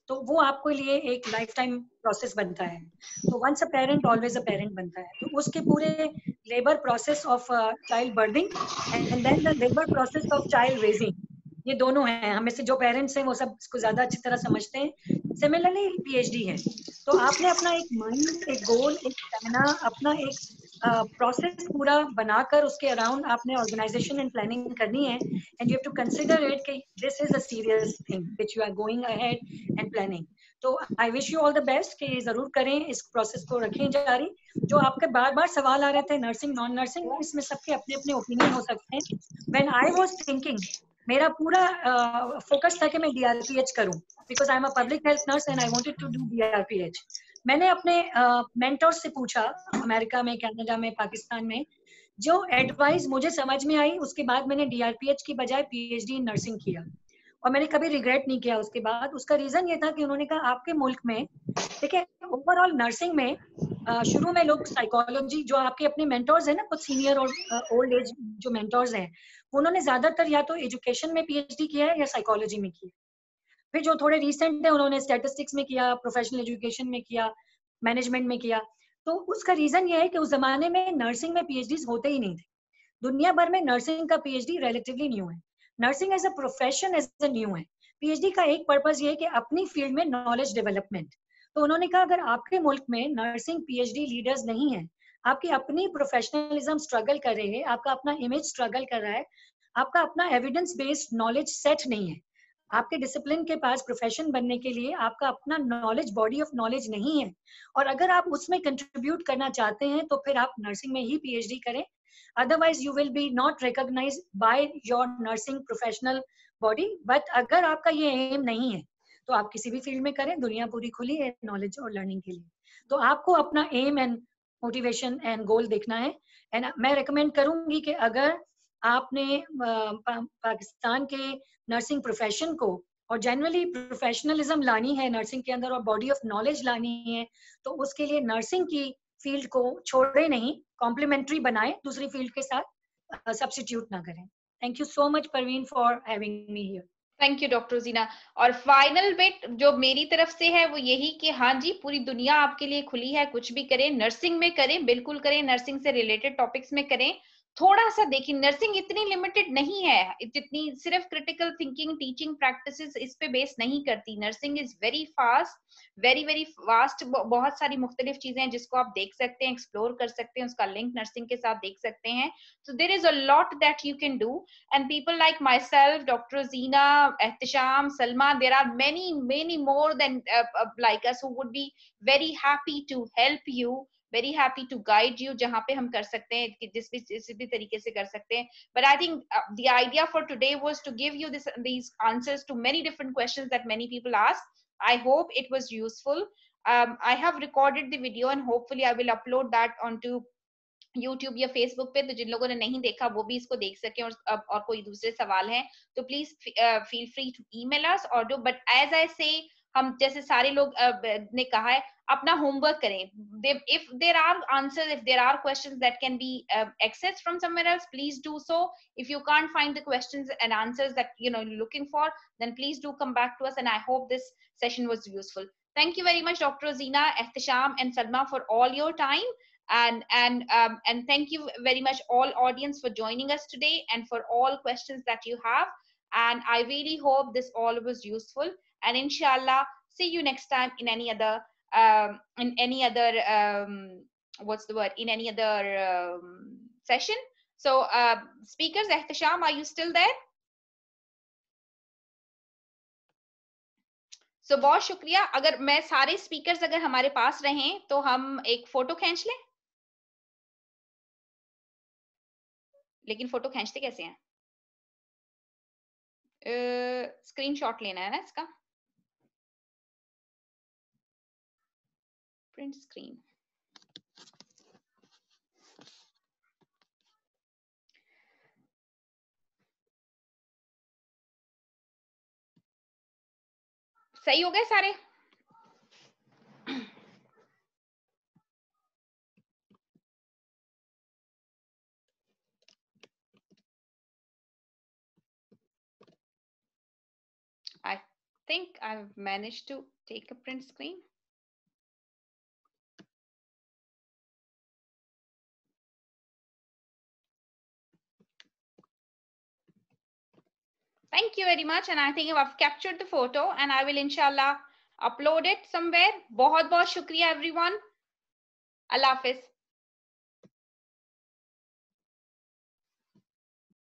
तो वो आपके लिए एक लाइफ टाइम प्रोसेस बनता है। तो once a parent always a parent बनता है। तो उसके पूरे labour process of child birthing and then the labour process of child raising, ये दोनों हैं। हमें से जो पेरेंट्स हैं वो सब इसको ज्यादा अच्छी तरह समझते हैं। सिमिलरली पीएचडी है, तो आपने अपना एक माइंड, एक गोल, एक स्टैमिना, अपना एक प्रोसेस पूरा बनाकर उसके अराउंड आपने ऑर्गेनाइजेशन एंड प्लानिंग करनी है। And you have to consider it कि this is a serious thing which you are going ahead and planning. तो I wish you all the best कि ये जरूर करें, इस प्रोसेस को रखें जारी। जो आपके बार बार सवाल आ रहे थे नर्सिंग नॉन नर्सिंग, इसमें सबके अपने अपने ओपिनियन हो सकते हैं। व्हेन आई वाज थिंकिंग, मेरा पूरा फोकस था कि मैं DRPH करूं because I am a public health nurse and I wanted to do DRPH। मैंने अपने मेंटर्स से पूछा, अमेरिका में, कनाडा में, पाकिस्तान में, जो एडवाइस मुझे समझ में आई, उसके बाद मैंने DRPH की बजाय PhD इन नर्सिंग किया और मैंने कभी रिग्रेट नहीं किया उसके बाद। उसका रीजन ये था कि उन्होंने कहा आपके मुल्क में, ठीक है, ओवरऑल नर्सिंग में शुरू में लोग साइकोलॉजी, जो आपके अपने मेंटोर्स हैं ना, कुछ सीनियर और ओल्ड एज जो मेंटोर्स हैं, उन्होंने ज्यादातर या तो एजुकेशन में पीएचडी किया है या साइकोलॉजी में किया। फिर जो थोड़े रिसेंट है उन्होंने स्टैटिस्टिक्स में किया, प्रोफेशनल एजुकेशन में किया, मैनेजमेंट में किया। तो उसका रीजन ये है कि उस जमाने में नर्सिंग में पीएचडी होते ही नहीं थे। दुनिया भर में नर्सिंग का पीएचडी रिलेटिवली न्यू है। Nursing as a profession as a new है। पीएचडी का एक पर्पज ये है कि अपनी फील्ड में नॉलेज डेवलपमेंट। तो उन्होंने कहा अगर आपके मुल्क में नर्सिंग पीएचडी लीडर्स नहीं है, आपकी अपनी प्रोफेशनलिज्म स्ट्रगल कर रही है, आपका अपना इमेज स्ट्रगल कर रहा है, आपका अपना एविडेंस बेस्ड नॉलेज सेट नहीं है, आपके डिसिप्लिन के पास प्रोफेशन बनने के लिए आपका अपना नॉलेज, बॉडी ऑफ नॉलेज नहीं है, और अगर आप उसमें कंट्रीब्यूट करना चाहते हैं तो फिर आप नर्सिंग में ही पीएचडी करें। Otherwise you will be not recognised by your nursing professional body. But अगर आपका ये एम नहीं है तो आप किसी भी फील्ड में करें, दुनिया पूरी खुली है नॉलेज और लर्निंग के लिए। तो आपको अपना एम एंड मोटिवेशन एंड गोल देखना है। एंड मैं रिकमेंड करूंगी कि अगर आपने पाकिस्तान के नर्सिंग प्रोफेशन को और जनरली प्रोफेशनलिज्म लानी है नर्सिंग के अंदर और बॉडी ऑफ नॉलेज लानी है, तो उसके लिए नर्सिंग की फील्ड को छोड़े नहीं, कॉम्प्लीमेंट्री बनाए, दूसरी फील्ड के साथ सब्स्टिट्यूट ना करें। Thank you so much Parveen for having me here. Thank you doctor Rozina. और फाइनल बिट जो मेरी तरफ से है वो यही कि हाँ जी, पूरी दुनिया आपके लिए खुली है, कुछ भी करें, नर्सिंग में करें, बिल्कुल करें, नर्सिंग से रिलेटेड टॉपिक्स में करें। थोड़ा सा देखिए, नर्सिंग इतनी लिमिटेड नहीं है, जितनी सिर्फ क्रिटिकल थिंकिंग, टीचिंग प्रैक्टिसेस इस पे बेस नहीं करती। Nursing is very fast, very very vast, बहुत सारी मुख्तलिफ चीजें हैं जिसको आप देख सकते हैं, एक्सप्लोर कर सकते हैं, उसका लिंक नर्सिंग के साथ देख सकते हैं। So there is a lot that you can do, and people like myself, Dr. Zina, Ehtisham, Salma, there are many more than like us who would be very happy to help you, very happy to guide you जहाँ पे हम कर सकते हैं, कि जिस भी तरीके से कर सकते हैं। But I think the idea for today was to give you these answers to many different questions that many people ask. I hope it was useful. I have recorded the video and hopefully I will upload that onto YouTube या Facebook पे, तो जिन लोगों ने नहीं देखा वो भी इसको देख सके। और कोई दूसरे सवाल हैं तो please feel free to email us और डू। बट एज आई से, हम जैसे सारे लोग ने कहा है, अपना होमवर्क करें। if there are answers, if there are questions that can be accessed from somewhere else, please do so. If you can't find the questions and answers that you're looking for, then please do come back to us, and I hope this session was useful. Thank you very much, Dr. Zina, Ehtisham and Salma, for all your time. And thank you very much all audience for joining us today and for all questions that you have. And I really hope this all was useful, and inshallah see you next time in any other what's the word, in any other session. So speakers, Ehtisham, are you still there? So बहुत शुक्रिया। अगर मैं सारे speakers अगर हमारे पास रहें तो हम एक फोटो खींच लें, लेकिन फोटो खींचते कैसे हैं? स्क्रीनशॉट लेना है ना इसका, प्रिंट स्क्रीन। सही हो गए सारे? I think I've managed to take a print screen. Thank you very much, and I think I've captured the photo and I will inshallah upload it somewhere. बहुत बहुत शुक्रिया everyone. Allah Hafiz.